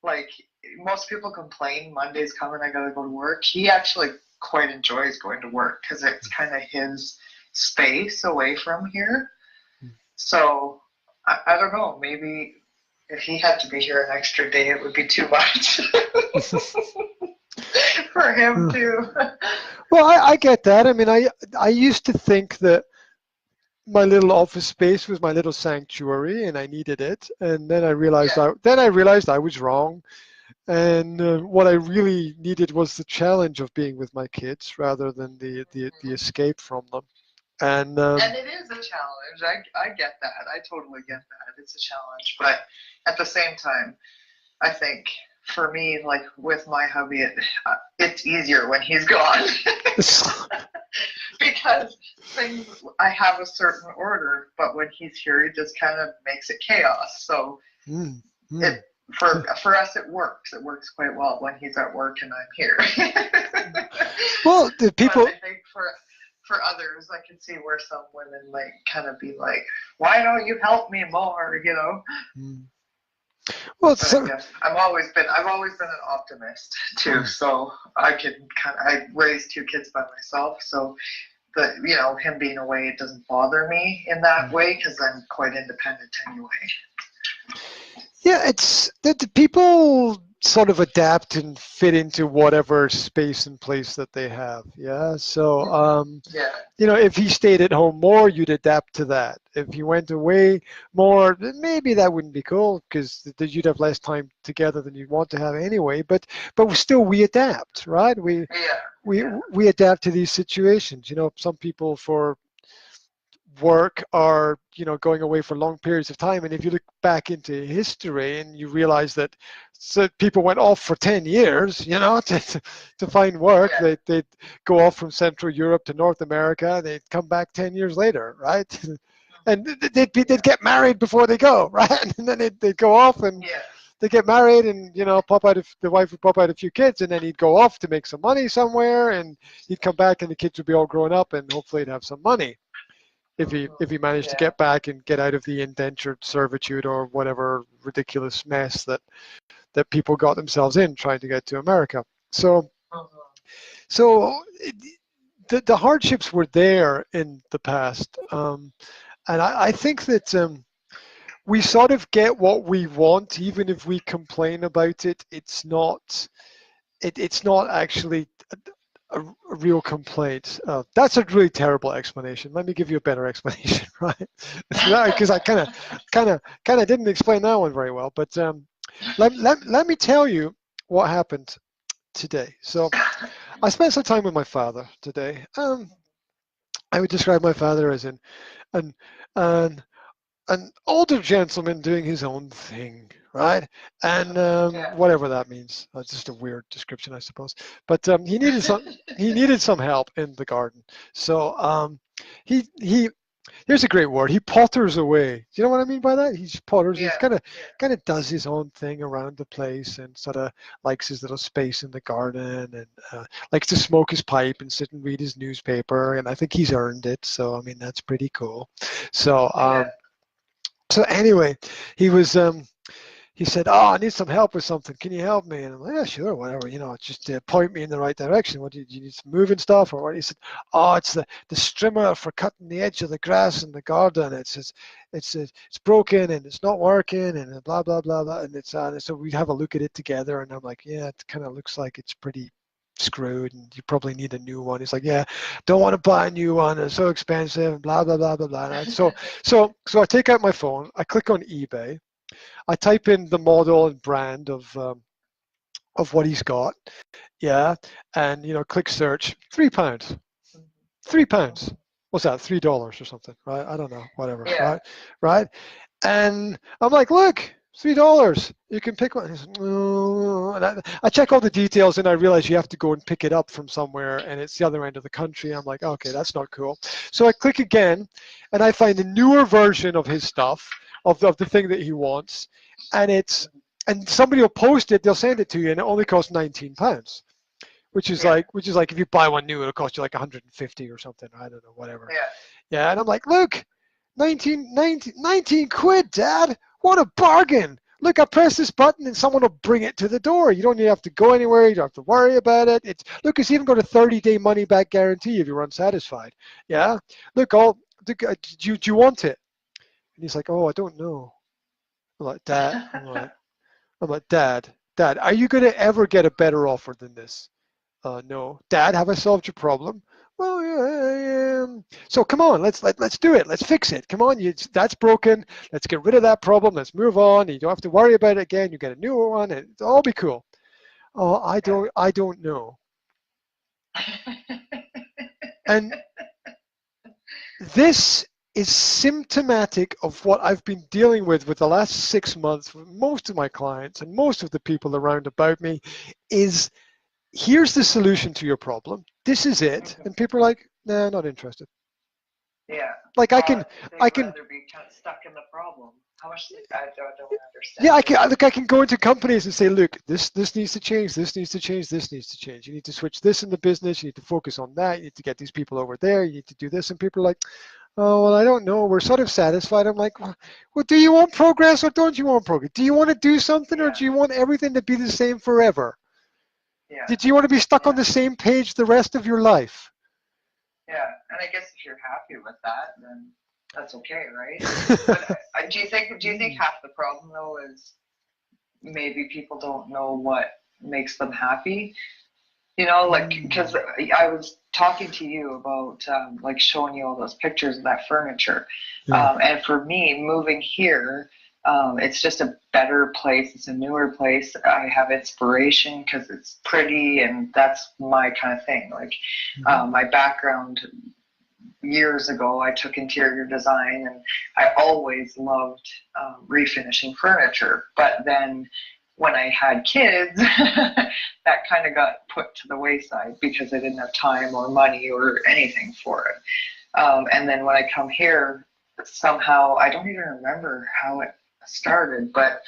B: like, most people complain Monday's coming, I gotta go to work. He actually quite enjoys going to work because it's kind of his space away from here. So I don't know, maybe if he had to be here an extra day, it would be too much for him too.
A: Well, I get that. I mean, I used to think that my little office space was my little sanctuary, and I needed it. And then I realized I was wrong. And what I really needed was the challenge of being with my kids rather than the escape from them. And
B: it is a challenge. I get that. I totally get that. It's a challenge. But at the same time, I think for me, like with my hubby, it's easier when he's gone. Because I have a certain order, but when he's here, it just kind of makes it chaos. So for us, it works. It works quite well when he's at work and I'm here.
A: Well, the people.
B: But I think for others, I can see where some women like kind of be like, "Why don't you help me more?" Well, I've always been an optimist too. So I raised 2 kids by myself. So him being away, it doesn't bother me in that way because I'm quite independent anyway.
A: Yeah, it's the people sort of adapt and fit into whatever space and place that they have. Yeah. So, if he stayed at home more, you'd adapt to that. If he went away more, then maybe that wouldn't be cool because you'd have less time together than you'd want to have anyway. But still, we adapt, right? We adapt to these situations. Some people for work are going away for long periods of time, and if you look back into history and you realize that people went off for 10 years to find work, they'd go off from Central Europe to North America, they'd come back 10 years later, right? and they'd get married before they go, right? And then they'd go off and they get married, and the wife would pop out a few kids, and then he'd go off to make some money somewhere, and he'd come back, and the kids would be all grown up, and hopefully he'd have some money if he managed to get back and get out of the indentured servitude or whatever ridiculous mess that people got themselves in trying to get to America. So the hardships were there in the past, and I think that we sort of get what we want, even if we complain about it. It's not actually a real complaint. That's a really terrible explanation. Let me give you a better explanation, right? Because I kind of didn't explain that one very well. But let me tell you what happened today. So I spent some time with my father today. I would describe my father as an older gentleman doing his own thing, right? And whatever that means. That's just a weird description, I suppose. But he needed some help in the garden. So he here's a great word. He potters away. Do you know what I mean by that? He potters. He kind of does his own thing around the place, and sort of likes his little space in the garden, and likes to smoke his pipe and sit and read his newspaper. And I think he's earned it. So I mean, that's pretty cool. So so anyway, he said, "Oh, I need some help with something. Can you help me?" And I'm like, "Yeah, sure, whatever. Just point me in the right direction. What do you need? Some moving stuff or what?" He said, "Oh, it's the strimmer for cutting the edge of the grass in the garden. It's broken and it's not working and blah blah blah blah." And so we have a look at it together. And I'm like, "Yeah, it kind of looks like it's pretty screwed and you probably need a new one." He's like, "Yeah, don't want to buy a new one. It's so expensive. Blah blah blah blah blah." And so I take out my phone. I click on eBay. I type in the model and brand of what he's got, and click search. £3. £3. What's that? $3 or something, right? I don't know, whatever, right? And I'm like, look, $3. You can pick one. He says, "No." And I check all the details, and I realize you have to go and pick it up from somewhere, and it's the other end of the country. I'm like, okay, that's not cool. So I click again, and I find a newer version of his stuff, of the thing that he wants, and somebody will post it, they'll send it to you, and it only costs £19, which is like if you buy one new, it'll cost you like 150 or something. I don't know, whatever. Yeah, and I'm like, look, 19 quid, Dad. What a bargain. Look, I press this button and someone will bring it to the door. You don't even have to go anywhere. You don't have to worry about it. It's even got a 30-day money-back guarantee if you're unsatisfied. Yeah. Look, do you want it? And he's like, "Oh, I don't know." I'm like, "Dad," Dad, are you going to ever get a better offer than this? No. "Dad, have I solved your problem?" "Well, yeah. So come on, let's do it. Let's fix it. Come on, that's broken. Let's get rid of that problem. Let's move on. You don't have to worry about it again. You get a new one, and it'll all be cool." "Oh, I don't know." And this is symptomatic of what I've been dealing with the last 6 months with most of my clients and most of the people around about me. Is here's the solution to your problem. This is it. And people are like, "Nah, not interested."
B: Yeah.
A: Like I can
B: rather be kind of stuck in the problem. How much I don't understand.
A: Yeah, I can go into companies and say, "Look, this needs to change, this needs to change, this needs to change. You need to switch this in the business, you need to focus on that, you need to get these people over there, you need to do this." And people are like, "Oh, well, I don't know. We're sort of satisfied." I'm like, "Well, do you want progress or don't you want progress? Do you want to do something or do you want everything to be the same forever?
B: Yeah.
A: Do you want to be stuck on the same page the rest of your life?"
B: Yeah, and I guess if you're happy with that, then that's okay, right? But do you think half the problem though is maybe people don't know what makes them happy? Because I was talking to you about like showing you all those pictures of that furniture, and for me, moving here, it's just a better place. It's a newer place. I have inspiration because it's pretty, and that's my kind of thing. Like my background years ago, I took interior design, and I always loved refinishing furniture. But then when I had kids, that kind of got put to the wayside because I didn't have time or money or anything for it. And then when I come here, somehow, I don't even remember how it started, but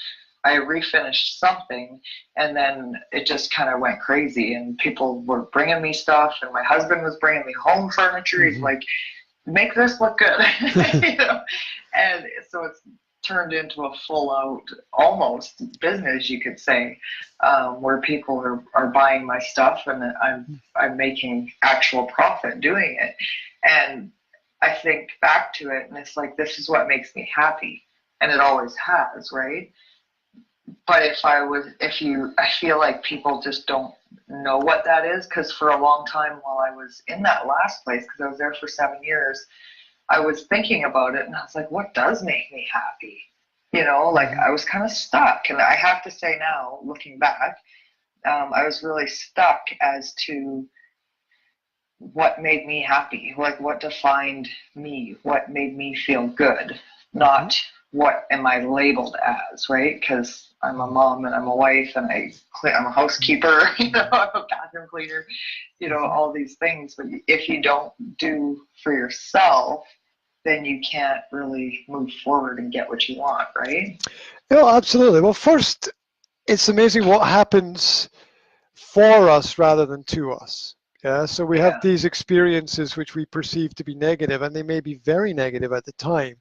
B: I refinished something, and then it just kind of went crazy, and people were bringing me stuff, and my husband was bringing me home furniture. He's like, make this look good. You know? And so it's turned into a full-out, almost business, you could say, where people are buying my stuff, and I'm making actual profit doing it. And I think back to it, and it's like, this is what makes me happy, and it always has, right? But I feel like people just don't know what that is, because for a long time while I was in that last place, because I was there for 7 years, I was thinking about it, and I was like, what does make me happy? You know, like I was kind of stuck. And I have to say now, looking back, I was really stuck as to what made me happy, like what defined me, what made me feel good, not what am I labeled as, right? Because I'm a mom and I'm a wife and I'm a housekeeper, you know, I'm a bathroom cleaner, you know, all these things. But if you don't do for yourself, then you can't really move forward and get what you want, right?
A: No, absolutely. Well, first, it's amazing what happens for us rather than to us. Yeah, so we have these experiences which we perceive to be negative, and they may be very negative at the time.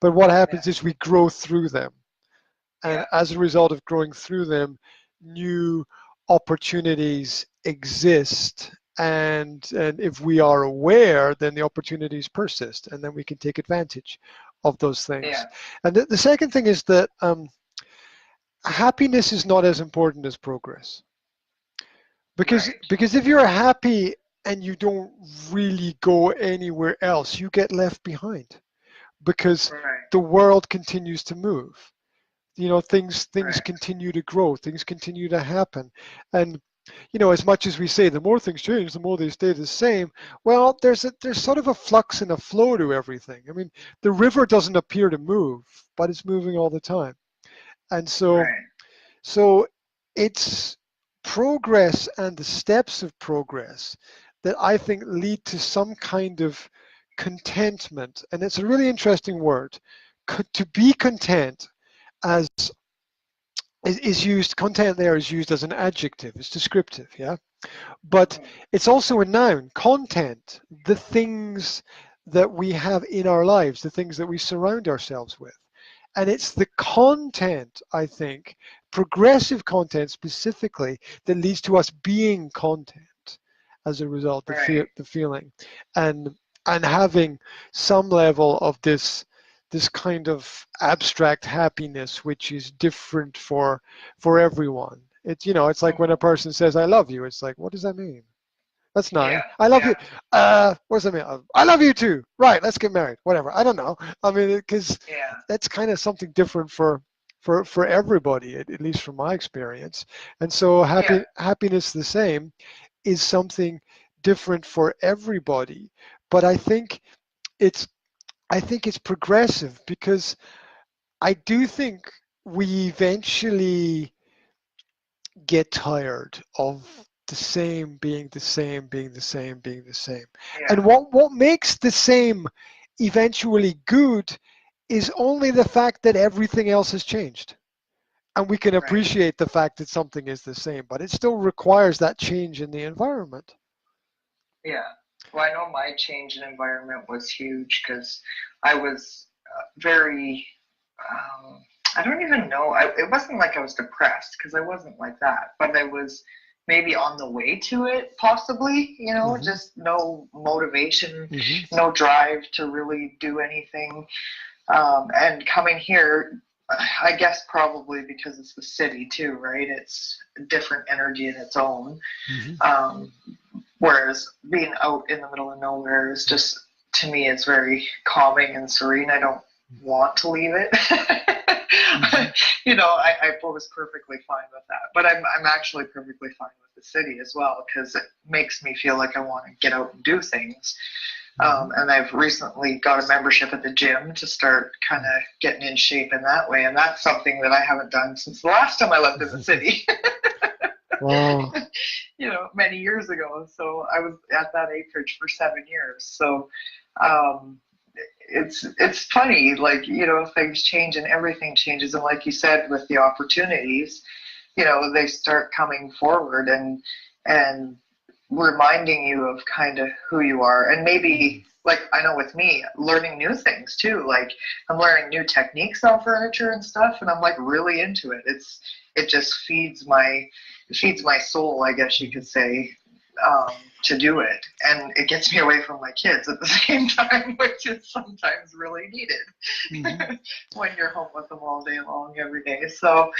A: But what happens is we grow through them. And as a result of growing through them, new opportunities exist. And if we are aware, then the opportunities persist, and then we can take advantage of those things.
B: Yeah.
A: And the second thing is that happiness is not as important as progress. Because if you're happy and you don't really go anywhere else, you get left behind, because the world continues to move. You know, things continue to grow, things continue to happen. And you know, as much as we say the more things change, the more they stay the same, well, there's sort of a flux and a flow to everything. I mean, the river doesn't appear to move, but it's moving all the time. And so it's progress and the steps of progress that I think lead to some kind of contentment. And it's a really interesting word. To be content as is used, content there is used as an adjective, it's descriptive, yeah? But it's also a noun, content, the things that we have in our lives, the things that we surround ourselves with. And it's the content, I think, progressive content specifically, that leads to us being content as a result, the feeling, and having some level of this kind of abstract happiness, which is different for everyone. It's, you know, it's like when a person says, I love you, it's like, what does that mean? That's nice. I love you. What does that mean? I love you too. Right, let's get married. Whatever. I don't know. I mean, because that's kind of something different for everybody, at least from my experience. And so happiness, the same, is something different for everybody. But I think it's progressive, because I do think we eventually get tired of the same being the same, being the same, being the same. And what makes the same eventually good is only the fact that everything else has changed. And we can appreciate the fact that something is the same, but it still requires that change in the environment.
B: Yeah. Well, I know my change in environment was huge, because I was very, I don't even know. It wasn't like I was depressed, because I wasn't like that, but I was maybe on the way to it, possibly, you know, just no motivation, no drive to really do anything. And coming here, I guess probably because it's the city too, right? It's a different energy in its own. Whereas being out in the middle of nowhere is just, to me, it's very calming and serene. I don't want to leave it. You know, I was perfectly fine with that. But I'm actually perfectly fine with the city as well, because it makes me feel like I want to get out and do things. And I've recently got a membership at the gym to start kind of getting in shape in that way. And that's something that I haven't done since the last time I lived in the city.
A: Wow.
B: You know, many years ago. So I was at that acreage for 7 years. So, it's funny, like, you know, things change and everything changes, and like you said, with the opportunities, you know, they start coming forward and reminding you of kind of who you are. And maybe, like, I know with me, learning new things too, like I'm learning new techniques on furniture and stuff, and I'm like really into it. It just feeds my soul, I guess you could say, to do it, and it gets me away from my kids at the same time, which is sometimes really needed.
A: Mm-hmm.
B: When you're home with them all day long, every day. So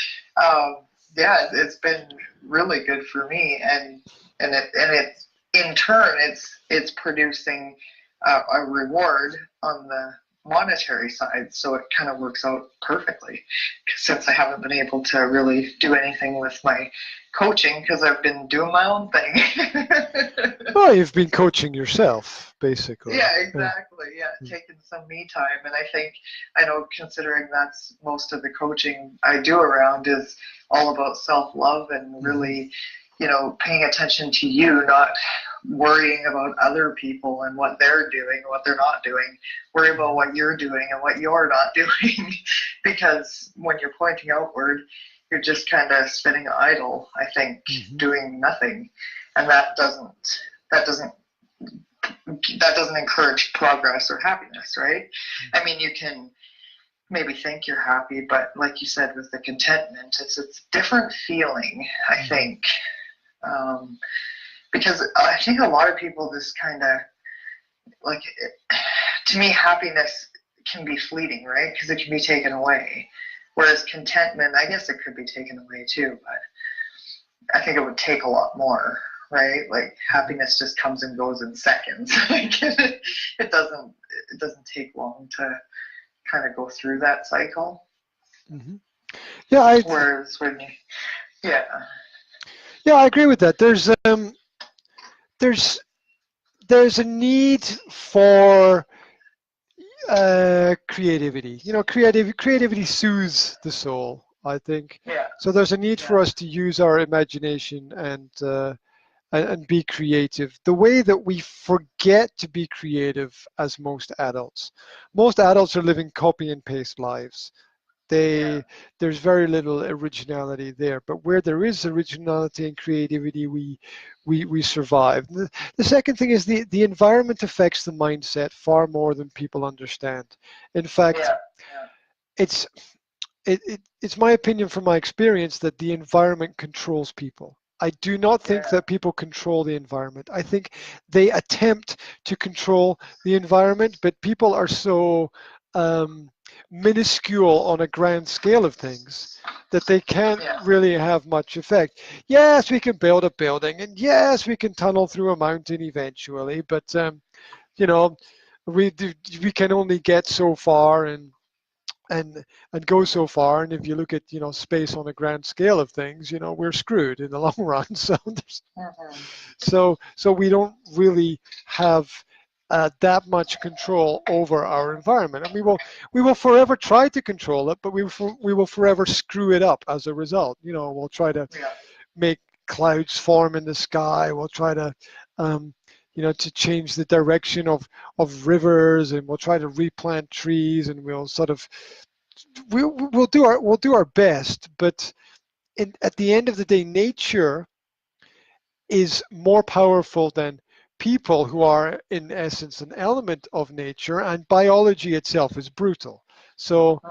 B: yeah, it's been really good for me, and it's in turn it's producing a reward on the monetary side, so it kind of works out perfectly, since I haven't been able to really do anything with my coaching because I've been doing my own thing.
A: Well, you've been coaching yourself, basically.
B: Yeah, exactly. Yeah, taking some me time. And I know considering that's most of the coaching I do around is all about self-love and really, you know, paying attention to you, not worrying about other people and what they're doing, what they're not doing. Worry about what you're doing and what you're not doing. Because when you're pointing outward, you're just kind of spinning idle, I think, doing nothing. And that doesn't encourage progress or happiness, right? I mean, you can maybe think you're happy, but like you said, with the contentment, it's a different feeling, I think. Because I think a lot of people just kind of, like, to me, happiness can be fleeting, right? Because it can be taken away. Whereas contentment, I guess it could be taken away too, but I think it would take a lot more, right? Like, happiness just comes and goes in seconds. It doesn't take long to kind of go through that cycle.
A: Mm-hmm. Yeah,
B: whereas when yeah,
A: I agree with that. There's a need for creativity. You know, creativity soothes the soul, I think.
B: yeah,
A: So there's a need for us to use our imagination and be creative. The way that we forget to be creative as most adults are living copy and paste lives. There's very little originality there, but where there is originality and creativity, we survive. The second thing is the environment affects the mindset far more than people understand. In fact, it's my opinion from my experience that the environment controls people. I do not think that people control the environment. I think they attempt to control the environment, but people are so minuscule on a grand scale of things that they can't really have much effect. Yes, we can build a building, and yes, we can tunnel through a mountain eventually, but you know, we can only get so far and go so far. And if you look at, you know, space on a grand scale of things, you know, we're screwed in the long run. So so we don't really have that much control over our environment, and we will forever try to control it, but we will forever screw it up as a result. You know, we'll try to make clouds form in the sky. We'll try to you know, to change the direction of rivers, and we'll try to replant trees, and we'll sort of we'll do our best, but at the end of the day, nature is more powerful than people, who are in essence an element of nature, and biology itself is brutal. So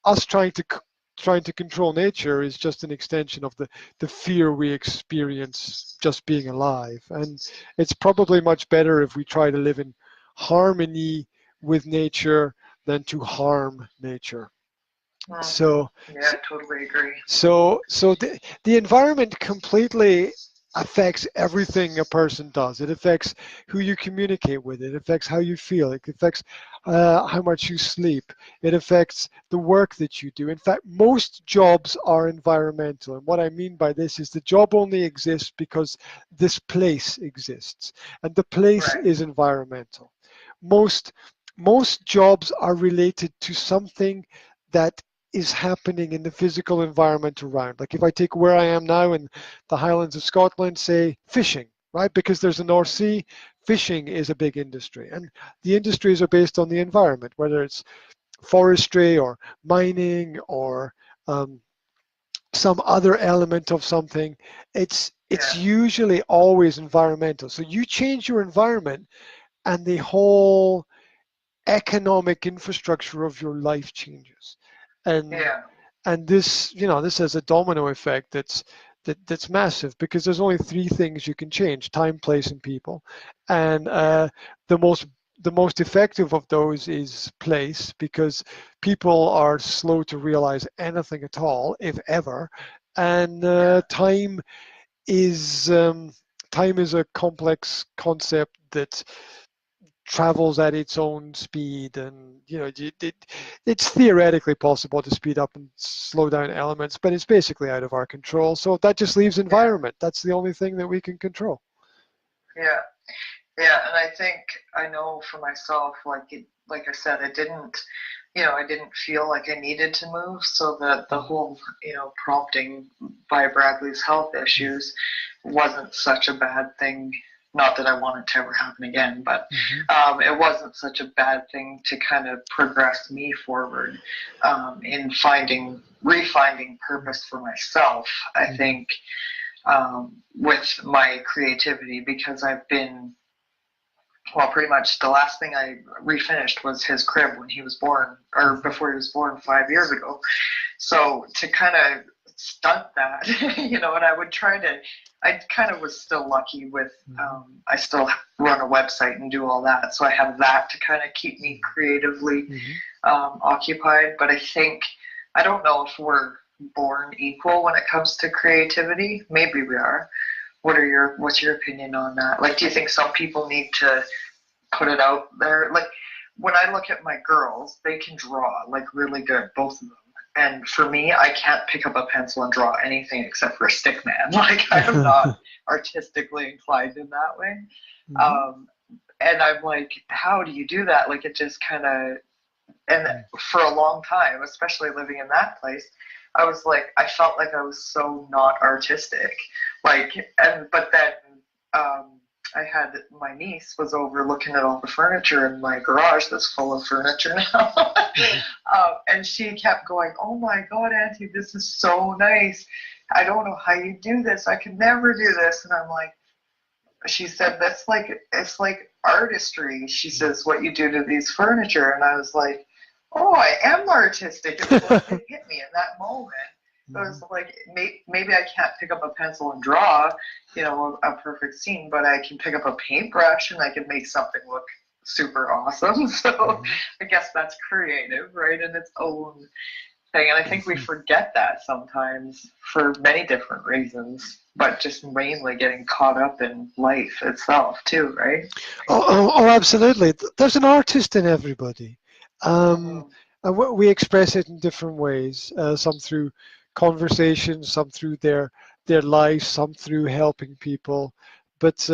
A: us trying to control nature is just an extension of the fear we experience just being alive. And it's probably much better if we try to live in harmony with nature than to harm nature. So
B: I totally agree.
A: So the environment completely affects everything a person does. It affects who you communicate with. It affects how you feel. It affects how much you sleep. It affects the work that you do. In fact, most jobs are environmental. And what I mean by this is the job only exists because this place exists. And the place is environmental. Most jobs are related to something that is happening in the physical environment around. Like if I take where I am now in the Highlands of Scotland, say fishing, right? Because there's a North Sea, fishing is a big industry, and the industries are based on the environment, whether it's forestry or mining or some other element of something. It's
B: Yeah.
A: usually always environmental. So you change your environment, and the whole economic infrastructure of your life changes. And
B: Yeah.
A: this, this has a domino effect that's massive, because there's only three things you can change: time, place, and people. And the most the most effective of those is place, because people are slow to realize anything at all, if ever. And
B: Yeah.
A: is um, time is a complex concept that travels at its own speed, and it's theoretically possible to speed up and slow down elements, but it's basically out of our control. So that just leaves
B: Yeah.
A: environment. That's the only thing that we can control.
B: Yeah. Yeah, and I think I know for myself, like I said, I didn't feel like I needed to move, so that the whole, prompting by Bradley's health issues wasn't such a bad thing. Not that I want it to ever happen again, but it wasn't such a bad thing to kind of progress me forward in refinding purpose for myself. I think with my creativity, because I've been, well, pretty much the last thing I refinished was his crib when he was born, or before he was born 5 years ago. So to kind of stunt that, and I kind of was still lucky with, I still run a website and do all that. So I have that to kind of keep me creatively occupied. But I don't know if we're born equal when it comes to creativity. Maybe we are. What's your opinion on that? Like, do you think some people need to put it out there? Like, when I look at my girls, they can draw like really good, both of them. And for me, I can't pick up a pencil and draw anything except for a stick man. Like, I am not artistically inclined in that way. And I'm like, how do you do that? Like, it just kind of, and for a long time, especially living in that place, I was like, I felt like I was so not artistic. Like, but then I had, my niece was over looking at all the furniture in my garage that's full of furniture now. And she kept going, oh my God, Auntie, this is so nice. I don't know how you do this. I could never do this. And I'm like, she said, it's like artistry. She says, what you do to these furniture. And I was like, oh, I am artistic. It was like, it hit me in that moment. It was like, maybe I can't pick up a pencil and draw, a perfect scene, but I can pick up a paintbrush and I can make something look super awesome. So I guess that's creative, right, in its own thing. And I think we forget that sometimes for many different reasons, but just mainly getting caught up in life itself too, right?
A: Oh, absolutely. There's an artist in everybody. And we express it in different ways, some through conversation, some through their lives, some through helping people. But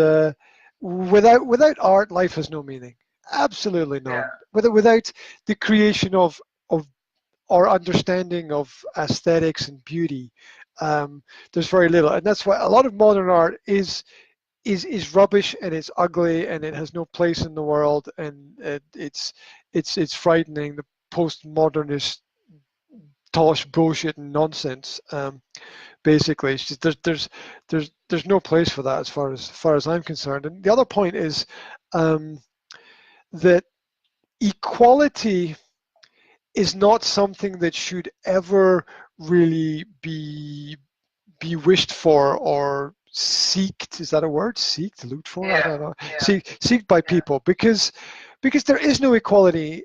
A: without art, life has no meaning. Absolutely none.
B: Yeah.
A: Without the creation of our understanding of aesthetics and beauty, there's very little. And that's why a lot of modern art is rubbish, and it's ugly, and it has no place in the world, and it's frightening. The postmodernist tosh bullshit and nonsense. Basically, it's just, there's no place for that as far as I'm concerned. And the other point is that equality is not something that should ever really be wished for or seeked. Is that a word? Seeked, looked for? I don't know. Seeked by people, because there is no equality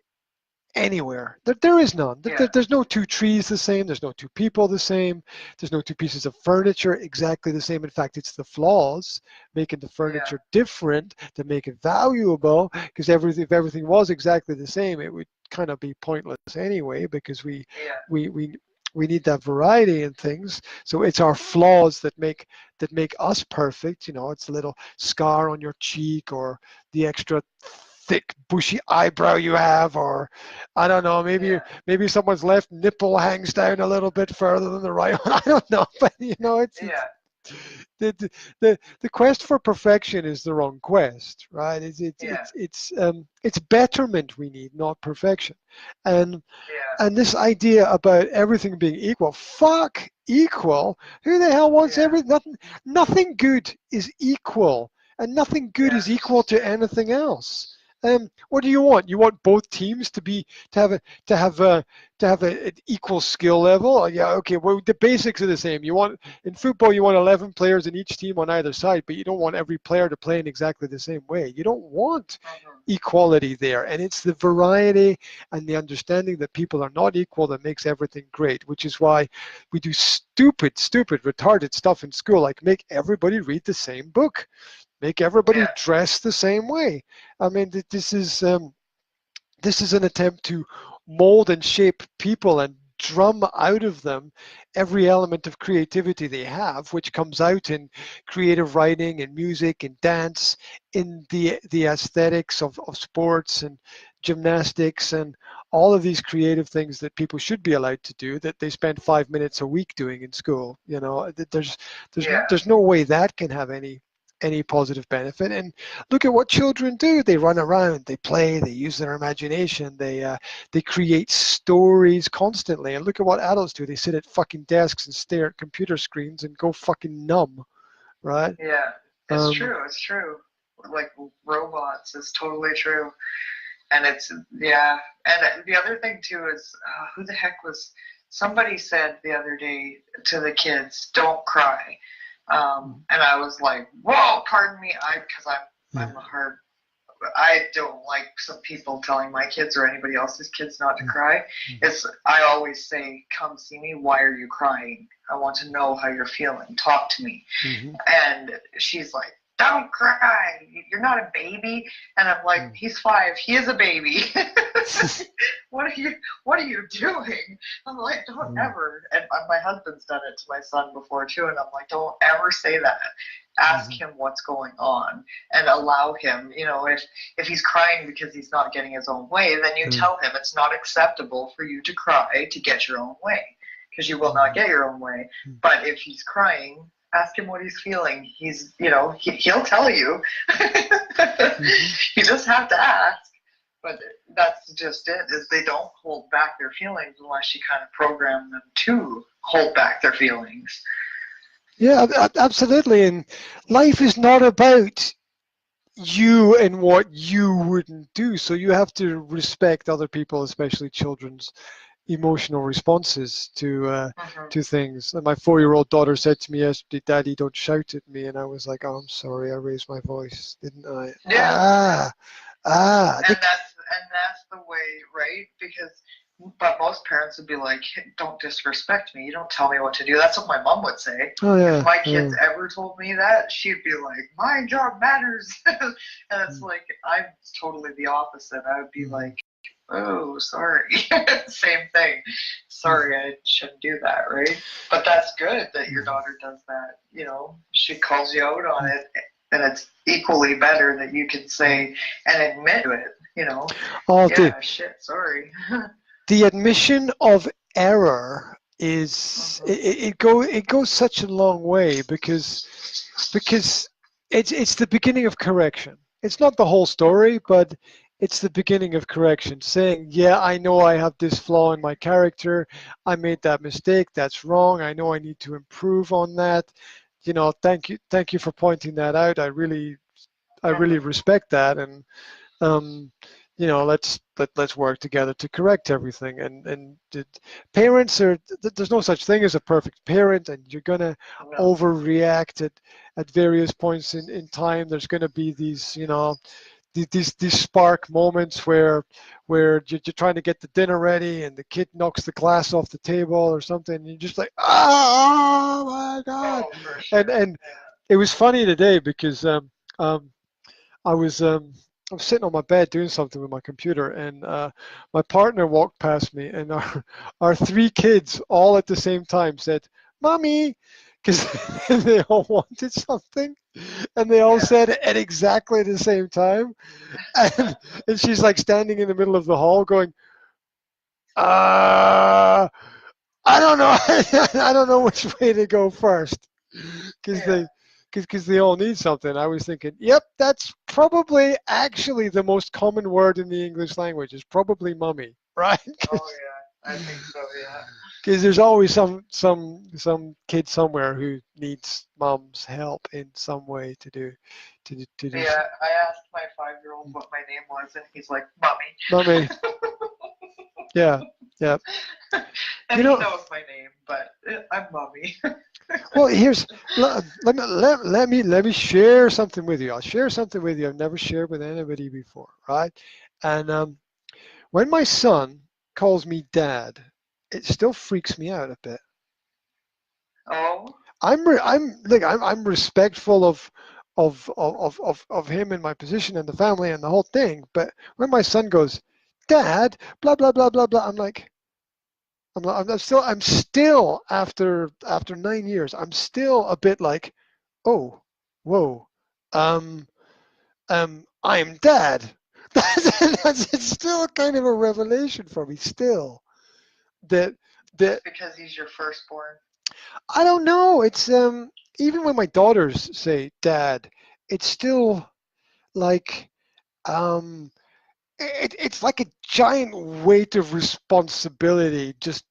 A: anywhere. There is none. There's no two trees the same. There's no two people the same. There's no two pieces of furniture exactly the same. In fact, it's the flaws making the furniture different that make it valuable, because if everything was exactly the same, it would kind of be pointless anyway, because we need that variety in things. So it's our flaws that make us perfect. It's a little scar on your cheek, or the extra thick bushy eyebrow you have, or I don't know, maybe someone's left nipple hangs down a little bit further than the right one. I don't know, but it's the quest for perfection is the wrong quest, right?
B: Yeah.
A: It's betterment we need, not perfection. And
B: Yeah.
A: and this idea about everything being equal, fuck equal. Who the hell wants
B: Yeah.
A: nothing good is equal, and nothing good
B: Yeah.
A: is equal to anything else. What do you want? You want both teams to have a to have a to have an equal skill level? Yeah, okay. Well, the basics are the same. You want in football, you want 11 players in each team on either side, but you don't want every player to play in exactly the same way. You don't want
B: Mhm.
A: equality there, and it's the variety and the understanding that people are not equal that makes everything great, which is why we do stupid, retarded stuff in school, like make everybody read the same book, make everybody
B: Yeah.
A: dress the same way. I mean, this is an attempt to mold and shape people and drum out of them every element of creativity they have, which comes out in creative writing and music and dance, in the aesthetics of sports and gymnastics and all of these creative things that people should be allowed to do that they spend 5 minutes a week doing in school. You know,
B: Yeah.
A: there's no way that can have any positive benefit. And look at what children do. They run around, they play, they use their imagination, they create stories constantly. And look at what adults do. They sit at fucking desks and stare at computer screens and go fucking numb, right?
B: Yeah. It's
A: Um,
B: true. It's true. Like robots is totally true. And it's, yeah. And the other thing too is, who the heck was, somebody said the other day to the kids, don't cry. And I was like, whoa, pardon me. Because I'm a hard, I don't like some people telling my kids or anybody else's kids not to cry. I always say, come see me. Why are you crying? I want to know how you're feeling. Talk to me.
A: mm-hmm.
B: And she's like, don't cry. You're not a baby. And I'm like, he's 5. He is a baby. What are you doing? I'm like, don't ever. And my husband's done it to my son before too. And I'm like, don't ever say that. Ask him what's going on and allow him, if he's crying because he's not getting his own way, then you tell him it's not acceptable for you to cry to get your own way, because you will not get your own way. But if he's crying, ask him what he's feeling. He's, he'll tell you. You just have to ask. But that's just it, is they don't hold back their feelings unless you kind of program them to hold back their feelings.
A: Yeah, absolutely. And life is not about you and what you wouldn't do. So you have to respect other people, especially children's emotional responses to things. And my 4-year-old daughter said to me yesterday, "Daddy, don't shout at me." And I was like, "Oh, I'm sorry, I raised my voice, didn't I?"
B: Yeah.
A: And
B: that's the way, right? But most parents would be like, don't disrespect me. You don't tell me what to do. That's what my mom would say.
A: Oh, yeah,
B: if my kids ever told me that, she'd be like, my job matters. And it's like, I'm totally the opposite. I would be like, oh, sorry. Same thing. Sorry, I shouldn't do that, right? But that's good that your daughter does that. She calls you out on it. And it's equally better that you can say and admit to it,
A: Oh,
B: yeah, shit, sorry.
A: The admission of error is it goes such a long way because it's the beginning of correction. It's not the whole story, but it's the beginning of correction. Saying, yeah, I know I have this flaw in my character. I made that mistake. That's wrong. I know I need to improve on that. Thank you for pointing that out. I really respect that, and let's work together to correct everything. And parents there's no such thing as a perfect parent, and you're gonna overreact at various points in time. There's gonna be these these spark moments where you're trying to get the dinner ready and the kid knocks the glass off the table or something, and you're just like, oh my god.
B: Sure.
A: And it was funny today because I was sitting on my bed doing something with my computer, and my partner walked past me, and our 3 kids all at the same time said, "Mommy," because they all wanted something, and they all said it at exactly the same time, and she's like standing in the middle of the hall going, I don't know, I don't know which way to go first.
B: Yeah.
A: because they all need something. I was thinking, yep, that's probably actually the most common word in the English language is probably mummy, right?
B: Oh yeah, I think so. Yeah.
A: Because there's always some kid somewhere who needs mom's help in some way to do
B: Yeah,
A: so.
B: I asked my 5-year-old what my name was, and he's like, "Mommy."
A: Mummy, yeah, yeah.
B: And
A: You
B: he
A: know,
B: knows my name, but I'm Mommy.
A: well, here's let me share something with you. I'll share something with you I've never shared with anybody before, right? And when my son calls me dad, it still freaks me out a bit.
B: Oh.
A: I'm respectful of him and my position and the family and the whole thing. But when my son goes, Dad, blah blah blah blah blah, I'm still after 9 years, I'm still a bit like, oh, whoa, um, I'm dad. It's still kind of a revelation for me. Still, that that
B: Just because he's your firstborn.
A: I don't know. It's even when my daughters say dad, it's still like um it's like a giant weight of responsibility just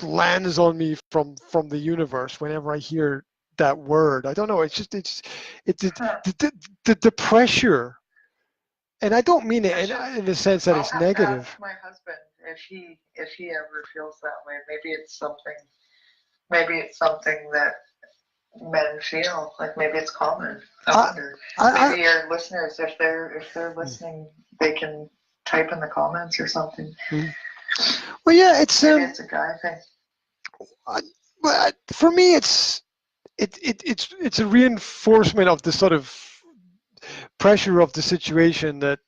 A: lands on me from the universe whenever I hear that word. I don't know. It's
B: Huh.
A: the pressure, and I don't mean it
B: I should.
A: in the sense that
B: I'll
A: it's
B: have to ask
A: negative.
B: my husband if he ever feels that way. Maybe it's something. Maybe it's something that men feel. Like maybe it's common. I
A: I,
B: wonder.
A: I
B: Maybe your listeners, if they're listening, they can type in the comments or something.
A: well, yeah, it's
B: Maybe it's a guy thing.
A: I, for me, it's a reinforcement of the sort of pressure of the situation that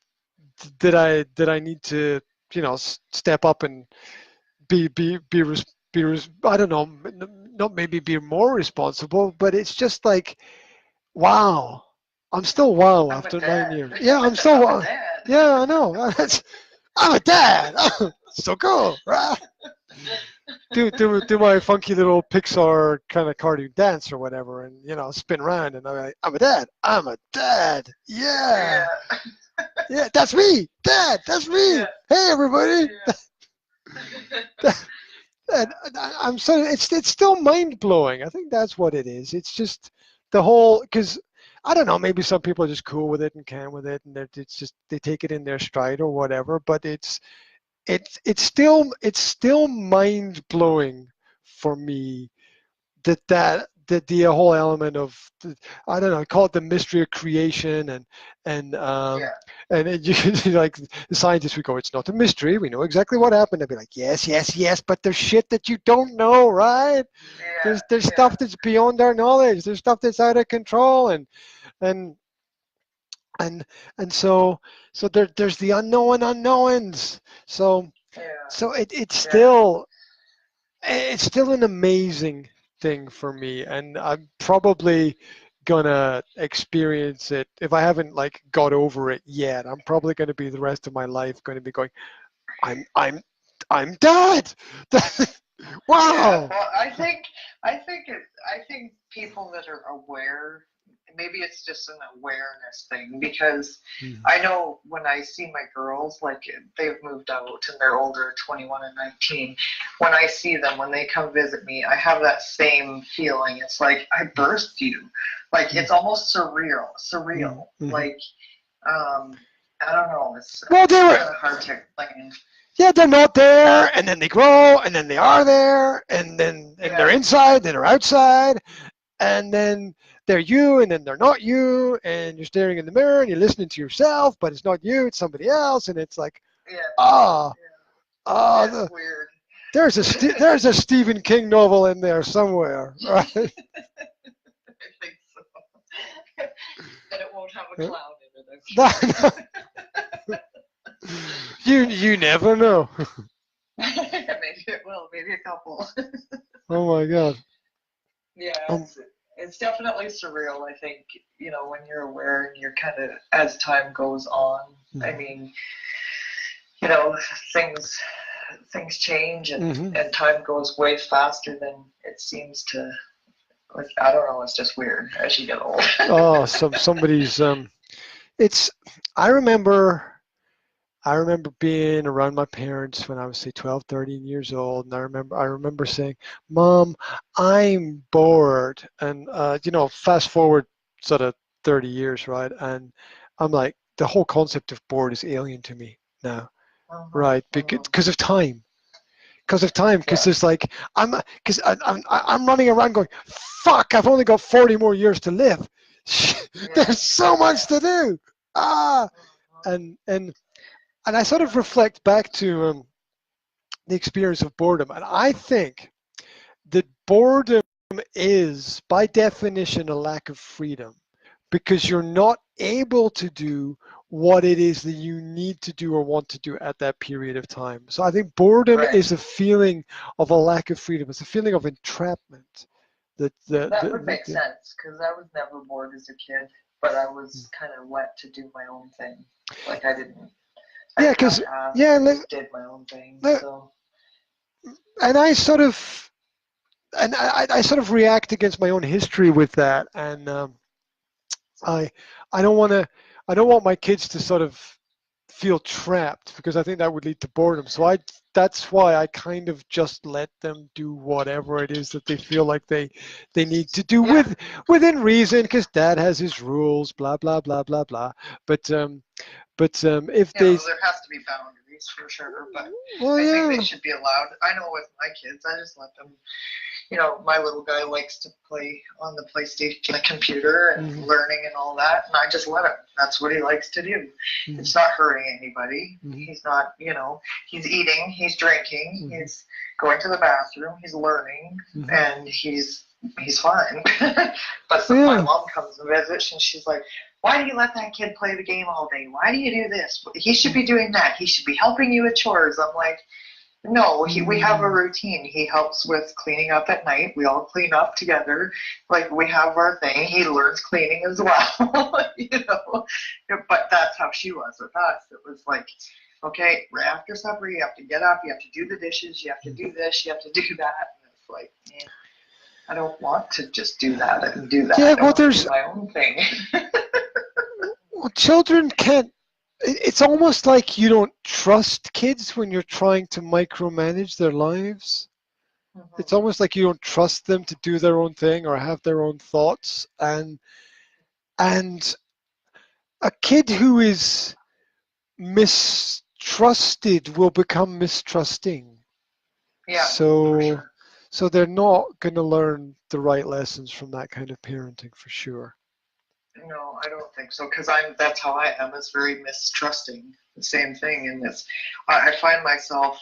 A: I need to step up and I don't know, not maybe be more responsible, but it's just like wow, I'm still wow
B: I'm a
A: after 9 years.
B: dad.
A: Yeah, I'm still
B: I'm a
A: wow.
B: dad.
A: Yeah, I know. I'm a dad. So cool, right? Do my funky little Pixar kind of cartoon dance or whatever, and spin around, and I'm a dad. I'm a dad. Yeah,
B: Yeah.
A: yeah, that's me, Dad. That's me.
B: Yeah.
A: Hey, everybody.
B: Yeah.
A: And I'm so it's still mind blowing. I think that's what it is. It's just the whole because I don't know. Maybe some people are just cool with it and can with it, and it's just they take it in their stride or whatever. But it's still mind blowing for me that the whole element of I don't know, call it the mystery of creation and um
B: Yeah.
A: and it, you like the scientists would go, it's not a mystery, we know exactly what happened. I'd be like, yes, yes, yes, but there's shit that you don't know, right? There's
B: Yeah. Yeah.
A: stuff that's beyond our knowledge. There's stuff that's out of control, and and so there's the unknown unknowns.
B: Yeah.
A: So it's
B: Yeah.
A: still an amazing thing for me, and I'm probably gonna experience it if I haven't like got over it yet. I'm probably gonna be the rest of my life going to be going, I'm I'm I'm dad.
B: Yeah,
A: Wow.
B: well, I think people that are aware, maybe it's just an awareness thing because
A: Mhm.
B: I know when I see my girls, like they've moved out and they're older, 21 and 19. When I see them, when they come visit me, I have that same feeling. It's like I birthed you. Like it's almost
A: Mhm.
B: surreal.
A: Mhm.
B: Like I don't know. It's
A: Well, they were.
B: kind of hard to explain.
A: Yeah, they're not there, and then they grow, and then they are there, and they're
B: Yeah,
A: inside, then they're outside, and then they're you, and then they're not you, and you're staring in the mirror, and you're listening to yourself, but it's not you, it's somebody else, and it's like,
B: yeah,
A: ah,
B: yeah.
A: ah,
B: It's weird.
A: there's a Stephen King novel in there somewhere, right?
B: I think so. And it won't have a clown in it, I'm
A: No,
B: sure.
A: you never know.
B: Maybe it will, maybe a couple.
A: Oh my God.
B: Yeah,
A: Um,
B: it's definitely surreal, I think, when you're aware and you're kind of, as time goes on, I mean, you know, things things change and,
A: mhm.
B: and time goes way faster than it seems to Like, I don't know, it's just weird as you get old.
A: Oh, somebody's it's I remember being around my parents when I was say 12, 13 years old, and I remember saying, "Mom, I'm bored." And fast forward sort of 30 years, right? And I'm like, the whole concept of bored is alien to me now, right? Because of time. Because
B: Yeah.
A: there's like I'm running around going, fuck, I've only got 40 more years to live. There's so much to do. And I sort of reflect back to the experience of boredom, and I think that boredom is by definition a lack of freedom, because you're not able to do what it is that you need to do or want to do at that period of time. So I think boredom is a feeling of a lack of freedom. It's a feeling of entrapment.
B: That would make sense, because I was never bored as a kid, but I was kind of let to do my own thing. Like I didn't.
A: Yeah, because
B: did my own thing. So.
A: And I sort of react against my own history with that, and I don't want my kids to sort of feel trapped, because I think that would lead to boredom. So that's why I kind of just let them do whatever it is that they feel like they need to do within reason, because dad has his rules, blah blah blah blah blah. But if they
B: there has to be boundaries for sure, but I think they should be allowed. I know with my kids, I just let them. My little guy likes to play on the PlayStation, the computer, and learning and all that, and I just let him. That's what he likes to do. It's not hurting anybody. He's not, he's eating, he's drinking, he's going to the bathroom, he's learning, and he's fine. But my mom comes and visits, and she's like, "Why do you let that kid play the game all day? Why do you do this? He should be doing that. He should be helping you with chores." I'm like, no, we have a routine. He helps with cleaning up at night. We all clean up together. Like, we have our thing. He learns cleaning as well, But that's how she was with us. It was like, okay, right after supper, you have to get up. You have to do the dishes. You have to do this. You have to do that. And it's like, I don't want to just do that and do that.
A: Yeah, well,
B: there's do my own thing.
A: Well, children can't. It's almost like you don't trust kids when you're trying to micromanage their lives. It's almost like you don't trust them to do their own thing or have their own thoughts. And a kid who is mistrusted will become mistrusting.
B: Yeah.
A: So they're not going to learn the right lessons from that kind of parenting, for sure.
B: No, I don't think so, because that's how I am. It's very mistrusting. The same thing, and I find myself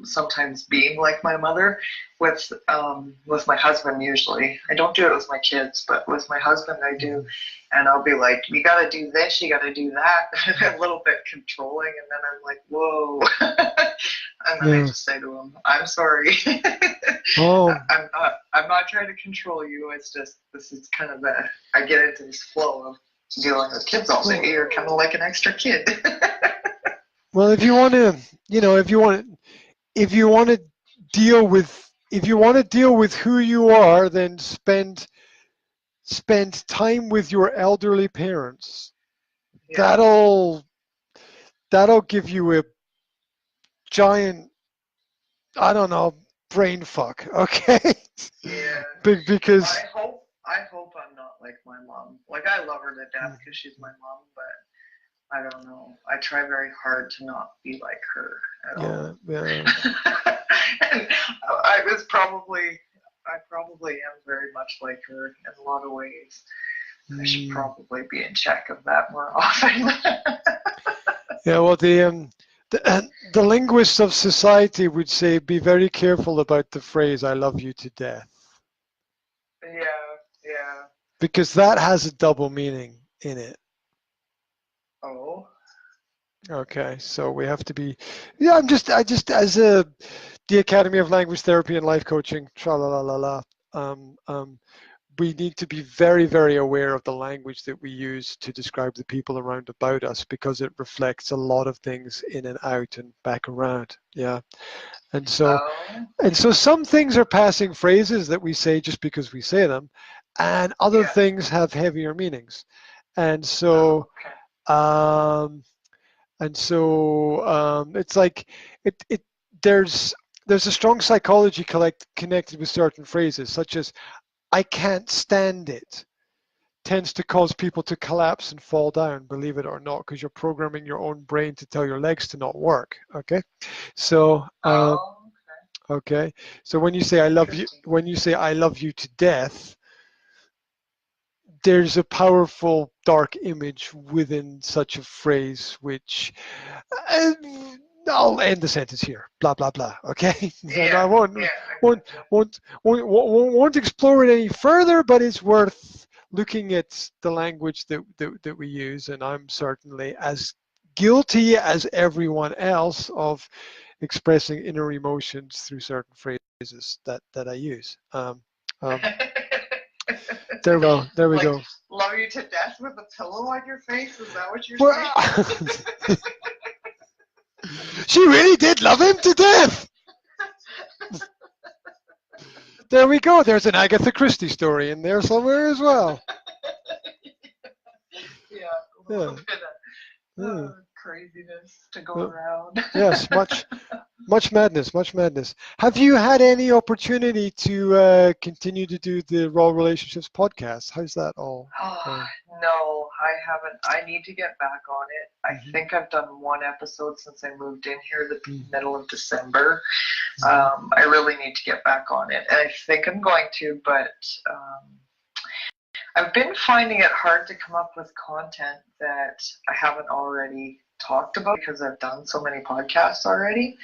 B: sometimes being like my mother with my husband. Usually, I don't do it with my kids, but with my husband, I do. And I'll be like, "You got to do this, you got to do that," a little bit controlling, and then I'm like, "Whoa!" And then I just say to him, "I'm sorry. I'm not trying to control you. It's just this is kind of I get into this flow of dealing with kids all day. You're kind of like an extra kid."
A: Well, if you want to deal with who you are, then spend time with your elderly parents. Yeah. That'll give you a giant, I don't know, brain fuck. Okay.
B: Yeah.
A: Because
B: I hope I'm not like my mom. Like, I love her to death because she's my mom, but I don't know. I try very hard to not be like her at all.
A: Yeah.
B: And I probably am very much like her in a lot of ways. I should probably be in check of that more often.
A: Yeah, well, the linguists of society would say, be very careful about the phrase, "I love you to death."
B: Yeah.
A: Because that has a double meaning in it.
B: Oh.
A: Okay, so we have to be. Yeah, I just as the Academy of Language Therapy and Life Coaching, tra la la la la. we need to be very, very aware of the language that we use to describe the people around about us, because it reflects a lot of things in and out and back around. Yeah. And so some things are passing phrases that we say just because we say them, and other things have heavier meanings. And so it's like there's a strong psychology connected with certain phrases, such as "I can't stand it" tends to cause people to collapse and fall down, believe it or not, because you're programming your own brain to tell your legs to not work. Okay, so okay, so when you say "I love you," to death, there's a powerful dark image within such a phrase, which I'll end the sentence here. Blah blah blah. Okay. I won't explore it any further, but it's worth looking at the language that we use, and I'm certainly as guilty as everyone else of expressing inner emotions through certain phrases that I use. There we go.
B: Love you to death with a pillow on your face? Is that what you're saying?
A: She really did love him to death. There we go. There's an Agatha Christie story in there somewhere as well.
B: Yeah, a little bit of craziness to go around.
A: Yes, much madness. Have you had any opportunity to continue to do the Raw Relationships podcast? How's that all?
B: No, I haven't. I need to get back on it. I think I've done one episode since I moved in here the middle of December. I really need to get back on it, and I think I'm going to, but I've been finding it hard to come up with content that I haven't already talked about, because I've done so many podcasts already.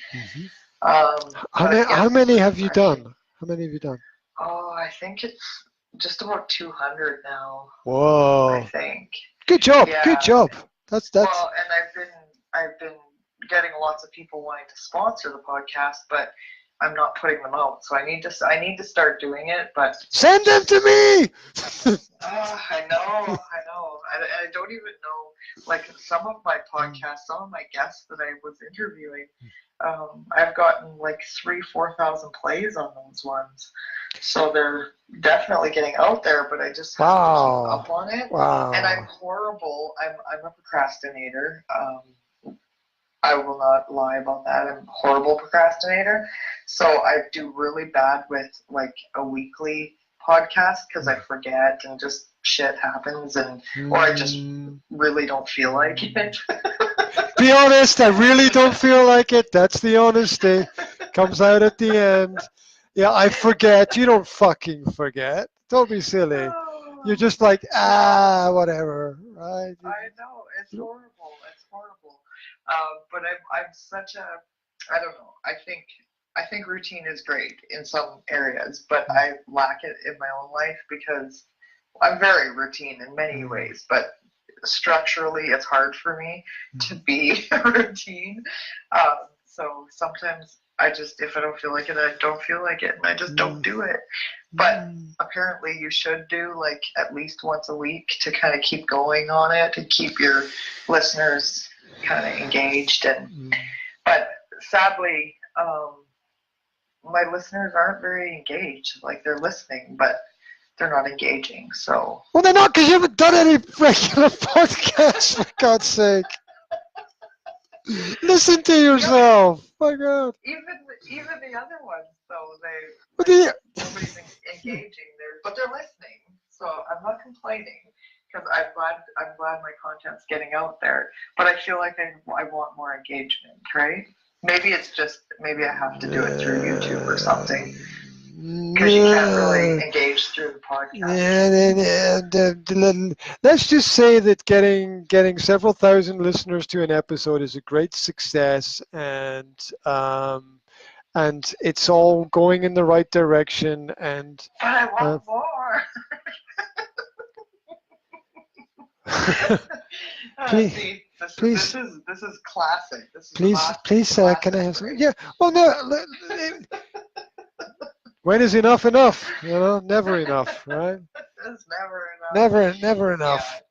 A: How many have you done?
B: Oh, I think it's just about 200 now.
A: Whoa!
B: I think.
A: Good job.
B: Yeah.
A: Good job. That's.
B: Well, and I've been getting lots of people wanting to sponsor the podcast, but I'm not putting them out. So I need to start doing it. But
A: send them to me.
B: I know. I don't even know. Like some of my podcasts, some of my guests that I was interviewing, I've gotten like 3,000-4,000 plays on those ones. So they're definitely getting out there, but I just have to keep up on it.
A: Wow.
B: And I'm horrible. I'm a procrastinator. I will not lie about that. I'm a horrible procrastinator. So I do really bad with like a weekly podcast, because I forget and just shit happens, or I just really don't feel like it.
A: Be honest, I really don't feel like it. That's the honesty. Comes out at the end. Yeah, I forget. You don't fucking forget. Don't be silly. You're just like, whatever, right?
B: I know. It's horrible. But I'm such a, I don't know. I think routine is great in some areas, but I lack it in my own life, because I'm very routine in many ways, but structurally it's hard for me to be a routine. So sometimes I just, if I don't feel like it, I don't feel like it, and I just don't do it. But apparently you should do like at least once a week to kind of keep going on it, to keep your listeners kind of engaged. But sadly, my listeners aren't very engaged. Like, they're listening, but they're not engaging. So
A: well, they're not, because you haven't done any regular podcasts, for God's sake. Listen to yourself. My God.
B: Even the other ones, though, nobody's engaging there, but they're listening. So I'm not complaining, because I'm glad my content's getting out there. But I feel like I want more engagement, right? Maybe I have to do it through YouTube or something, because you can't really engage through the podcast.
A: And let's just say that getting several thousand listeners to an episode is a great success, and it's all going in the right direction. And
B: but I want more.
A: Please.
B: This is classic.
A: Please, can I have some? Yeah. Well, no. When is enough enough? Never enough, right?
B: It's never enough.
A: Never
B: Yeah.
A: enough.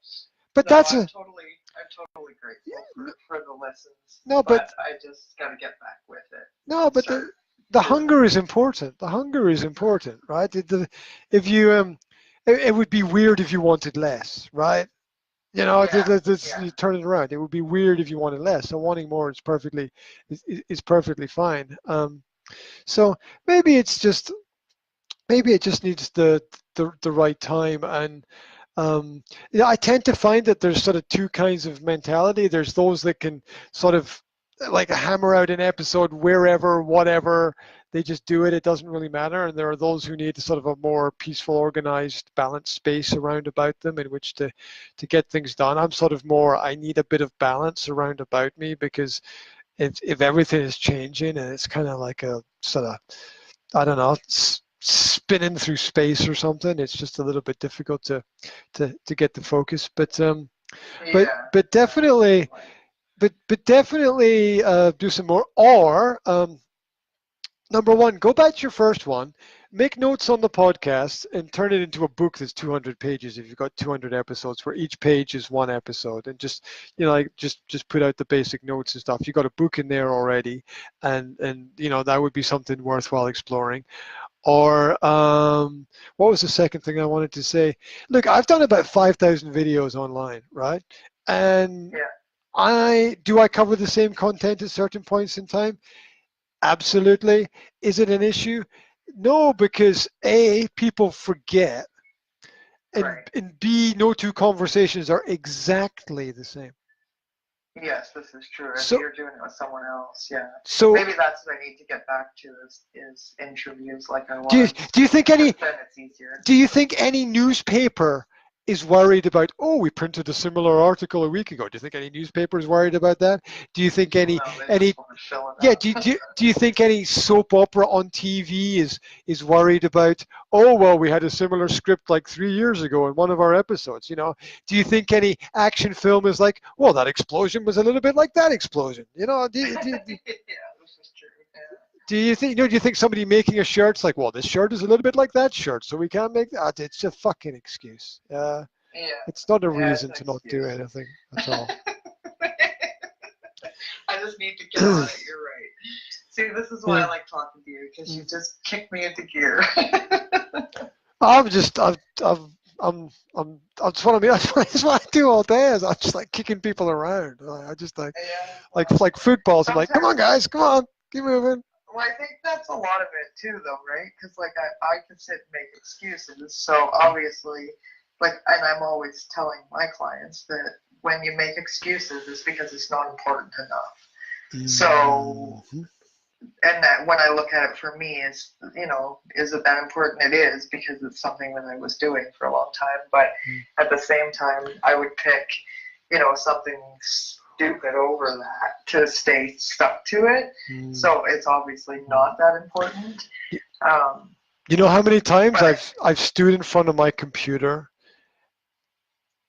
A: But
B: No,
A: that's
B: I'm
A: a
B: totally grateful for the lessons,
A: no,
B: but I just got to get back with it.
A: no, but
B: Start
A: the
B: doing
A: hunger is important. The hunger is important, right? If you it would be weird if you wanted less, right?
B: Yeah,
A: You turn it around. It would be weird if you wanted less. So wanting more is perfectly fine. So maybe it's just maybe it just needs the right time. And I tend to find that there's sort of two kinds of mentality. There's those that can sort of like hammer out an episode wherever, whatever. They just do it. It doesn't really matter. And there are those who need sort of a more peaceful, organized, balanced space around about them in which to get things done. I'm sort of more, I need a bit of balance around about me, because if everything is changing and it's kind of like a sort of, I don't know, spinning through space or something, it's just a little bit difficult to get the focus. But definitely, but definitely do some more. Or number one, go back to your first one, make notes on the podcast, and turn it into a book that's 200 pages. If you've got 200 episodes, where each page is one episode, and just just put out the basic notes and stuff. You got a book in there already, and that would be something worthwhile exploring. Or what was the second thing I wanted to say? Look, I've done about 5,000 videos online, right? And I cover the same content at certain points in time? Absolutely. Is it an issue? No, because A, people forget, and B, no two conversations are exactly the same.
B: Yes, this is true. If
A: So,
B: you're doing it with someone else, yeah.
A: so
B: Maybe that's what I need to get back to is interviews like I
A: do
B: was.
A: you think any
B: Then it's easier.
A: do you think any newspaper is worried about, oh, we printed a similar article a week ago? Do you think any newspaper is worried about that? Do you think any
B: No, they just want to fill it
A: yeah,
B: up.
A: do you think any soap opera on TV is worried about, oh, well, we had a similar script like 3 years ago in one of our episodes, Do you think any action film is like, well, that explosion was a little bit like that explosion,
B: Yeah, this is true. Yeah.
A: do you think somebody making a shirt's like, well, this shirt is a little bit like that shirt, so we can't make that? It's a fucking excuse. It's not a reason to not do anything at all.
B: I just need to get on it. You're right. See, this is why I like talking to you, because you just kick me into gear.
A: I'm just, that's what I mean. That's what I do all day. Is I'm just like kicking people around. I just like footballs. I'm like, come on, guys, come on, keep moving.
B: Well, I think that's a lot of it too, though, right? Because like I can sit and make excuses. So obviously, and I'm always telling my clients that when you make excuses, it's because it's not important enough. So, and that when I look at it for me, is is it that important? It is, because it's something that I was doing for a long time. But at the same time, I would pick, something stupid over that to stay stuck to it. So it's obviously not that important.
A: You know how many times I've stood in front of my computer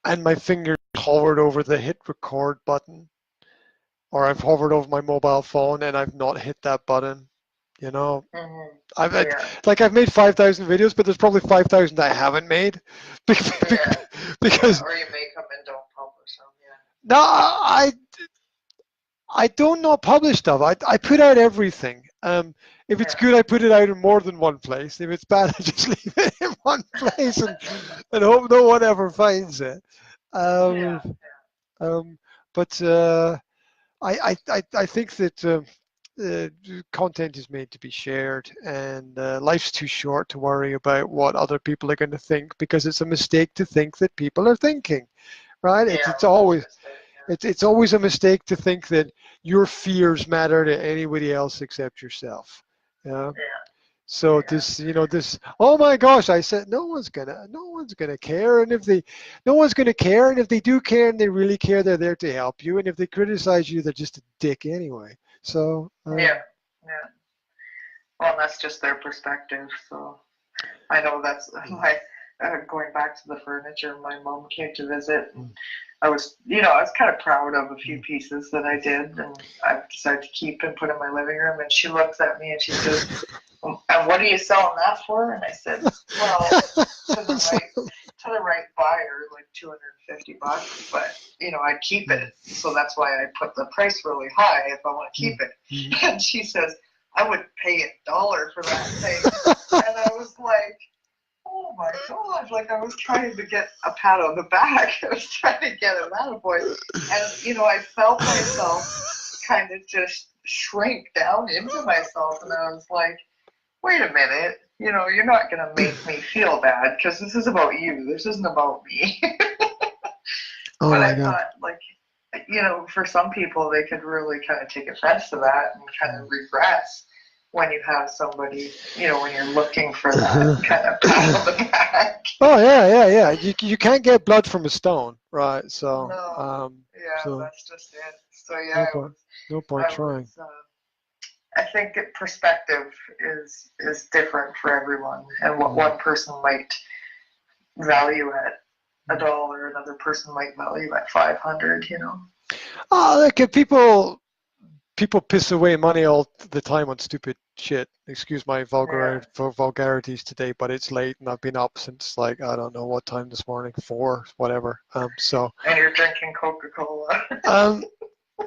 A: and my fingers hovered over the hit record button, or I've hovered over my mobile phone and I've not hit that button. I've made 5,000 videos, but there's probably 5,000 I haven't made because
B: or you make them and don't publish them.
A: No, I don't not publish stuff. I put out everything. If it's good, I put it out in more than one place. If it's bad, I just leave it in one place and hope no one ever finds it. But I think that content is made to be shared, and life's too short to worry about what other people are going to think, because it's a mistake to think that people are thinking, right? It's always a mistake to think that your fears matter to anybody else except yourself. So this, oh my gosh, I said no one's gonna care, and no one's gonna care, and if they do care and they really care, they're there to help you, and if they criticize you, they're just a dick anyway. So
B: yeah. Well, that's just their perspective. So I know that's like going back to the furniture. My mom came to visit, and I was, I was kind of proud of a few pieces that I did, and I decided to keep and put in my living room. And she looks at me and she says, "And what are you selling that for?" And I said, "Well, to the right buyer, like $250, but I'd keep it. So that's why I put the price really high if I want to keep it." And she says, "I would pay $1 for that thing." And I was like, oh my God, like I was trying to get a pat on the back. I was trying to get an attaboy. And, I felt myself kind of just shrink down into myself. And I was like, wait a minute, you're not going to make me feel bad because this is about you. This isn't about me.
A: Oh
B: but
A: my
B: I
A: God.
B: thought, like, for some people, they could really kind of take offense to that and kind of regress when you have somebody, when you're looking for that kind of pat on the back.
A: Oh yeah. You can't get blood from a stone, right? So
B: No.
A: so
B: That's just it. So yeah,
A: no point trying.
B: I think perspective is different for everyone, and what one person might value at $1, another person might value at 500.
A: Oh, like people piss away money all the time on stupid shit. Excuse my vulgarities today, but it's late and I've been up since like I don't know what time this morning, 4, whatever. So.
B: And you're drinking Coca-Cola.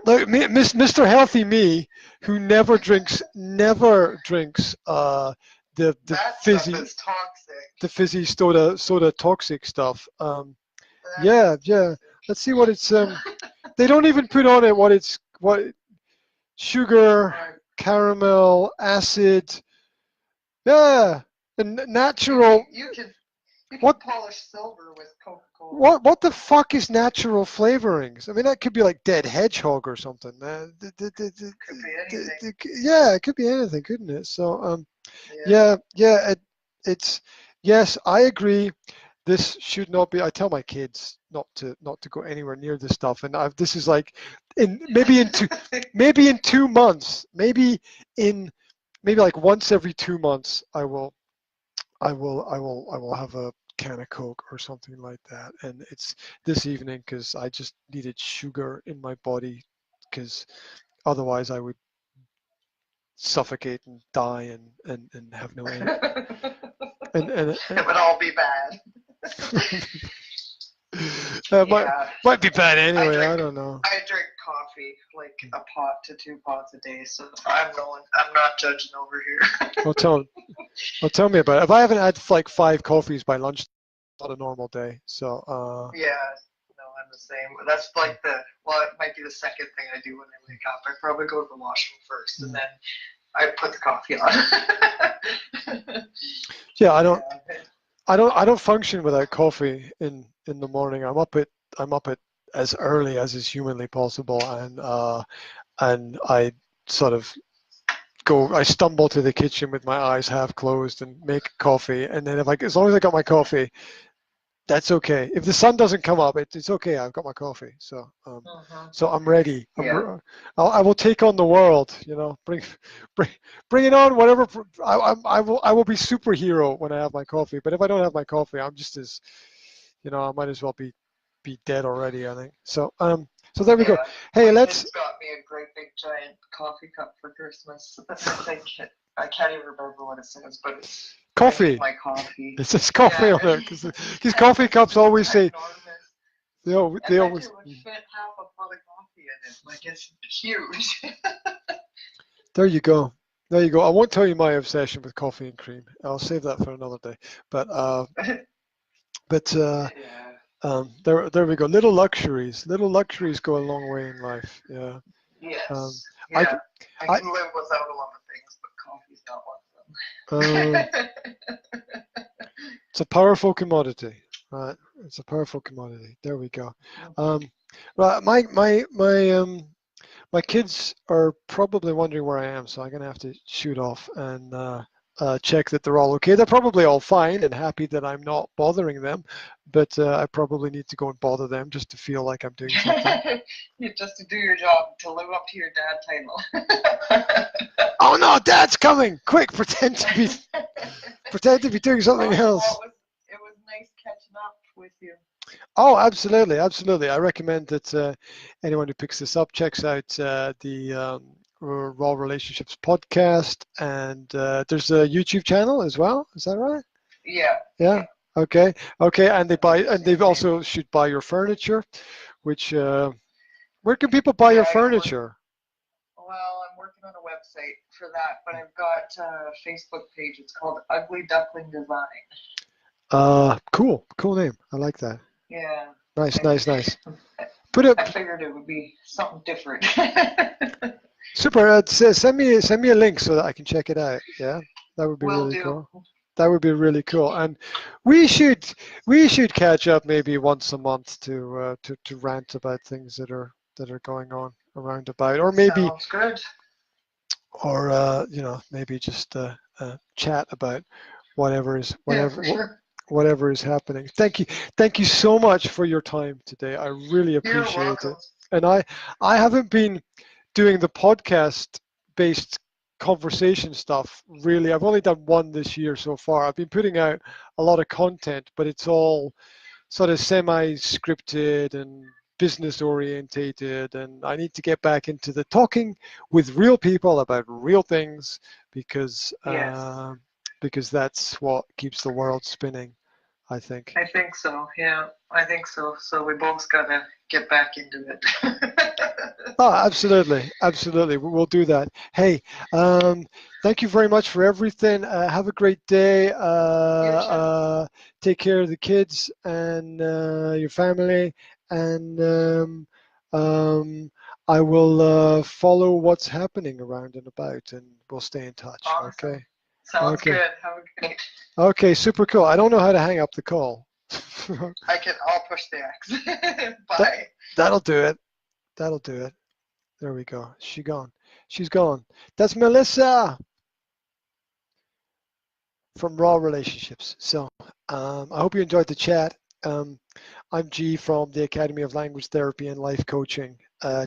A: Like Mr. Healthy Me, who never drinks the fizzy,
B: stuff is toxic.
A: the fizzy soda toxic stuff. Yeah. Let's see what it's. They don't even put on it what sugar, caramel, acid. Yeah, and natural.
B: You can polish silver with Coca-Cola.
A: What the fuck is natural flavorings? I mean, that could be like dead hedgehog or something.
B: Could be anything.
A: Yeah, it could be anything, couldn't it? So, it's yes, I agree. This should not be. I tell my kids not to go anywhere near this stuff, and this is like maybe in 2 months, maybe like once every 2 months, I will have a can of Coke or something like that, and it's this evening because I just needed sugar in my body because otherwise I would suffocate and die and have no energy. and
B: it would all be bad.
A: Might be bad anyway. I don't know.
B: I drink coffee like a pot to 2 pots a day, so I'm not judging over here.
A: Well, tell me about it. If I haven't had like 5 coffees by lunch, it's not a normal day. So.
B: Yeah. No, I'm the same. That's like it might be the second thing I do when I wake up. I probably go to the washroom first, and then I put the coffee on.
A: Yeah, I don't function without coffee in the morning. I'm up at as early as is humanly possible, and I sort of I stumble to the kitchen with my eyes half closed and make coffee, and then as long as I got my coffee, that's okay. If the sun doesn't come up, it's okay. I've got my coffee, so so I'm ready. I will take on the world. Bring it on. Whatever. I will be superhero when I have my coffee. But if I don't have my coffee, I'm just as, I might as well be dead already. I think so. So there we go. Hey, let's.
B: Kids got me a great big giant coffee cup for Christmas. I think I can't even remember what it says, but it's
A: coffee.
B: My coffee.
A: It says coffee on there because these coffee cups always say. They always.
B: It would fit half a pot of coffee in it. Like it's huge.
A: There you go. I won't tell you my obsession with coffee and cream. I'll save that for another day. But there we go. Little luxuries go a long way in life. Yeah.
B: Yes. I can live without a lot of things, but coffee's not one of them.
A: It's a powerful commodity, right? It's a powerful commodity. There we go. Right, my kids are probably wondering where I am, so I'm gonna have to shoot off and check that they're all okay. They're probably all fine and happy that I'm not bothering them, but I probably need to go and bother them just to feel like I'm doing something.
B: Just to do your job, to live up to your dad title.
A: Oh no, Dad's coming! Quick, pretend to be doing something else.
B: It was nice catching up with you.
A: Oh, absolutely, absolutely. I recommend that anyone who picks this up checks out the Raw Relationships podcast, and there's a YouTube channel as well. Is that right?
B: Yeah.
A: Yeah. Okay. Okay. And they
B: Same thing.
A: also should buy your furniture, which where can people buy
B: Yeah,
A: your
B: I gotta work.
A: furniture?
B: Well, I'm working on a website for that, but I've got a Facebook page. It's called Ugly Duckling Design.
A: Cool. Cool name. I like that.
B: Yeah.
A: Nice,
B: I,
A: nice, nice. Put it
B: I figured it would be something different.
A: super. Send me a link so that I can check it out. Yeah, that would be
B: Will
A: really
B: do.
A: cool. That would be really cool. And we should catch up maybe once a month to rant about things that are going on around about, or maybe
B: Sounds good.
A: or maybe just chat about whatever is
B: Yeah, for sure.
A: whatever is happening. Thank you so much for your time today. I really
B: You're
A: appreciate
B: welcome.
A: it. And I haven't been doing the podcast based conversation stuff really. I've only done one this year so far. I've been putting out a lot of content, but it's all sort of semi-scripted and business orientated, and I need to get back into the talking with real people about real things because
B: Yes,
A: that's what keeps the world spinning, I think.
B: I think so. Yeah, I think so. So we both gotta get back into it.
A: Oh, absolutely, absolutely. We'll do that. Hey, thank you very much for everything. Have a great day.
B: You too.
A: Take care of the kids and your family, and I will follow what's happening around and about, and we'll stay in touch.
B: Awesome.
A: Okay.
B: Sounds
A: Okay.
B: good. Have a great.
A: Okay. Super cool. I don't know how to hang up the call.
B: I'll push the X.
A: That,
B: Bye.
A: that'll do it. That'll do it. There we go. She's gone. She's gone. That's Melissa from Raw Relationships. So I hope you enjoyed the chat. I'm G from the Academy of Language Therapy and Life Coaching.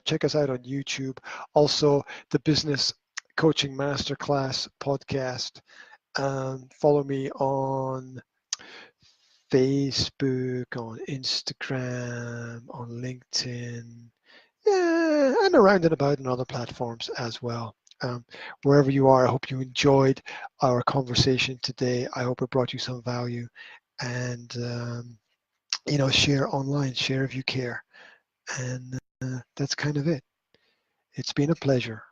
A: Check us out on YouTube. Also, the Business Coaching Masterclass podcast. Follow me on Facebook, on Instagram, on LinkedIn, and around and about on other platforms as well. Wherever you are, I hope you enjoyed our conversation today. I hope it brought you some value, and share online, share if you care, and that's kind of it. It's been a pleasure.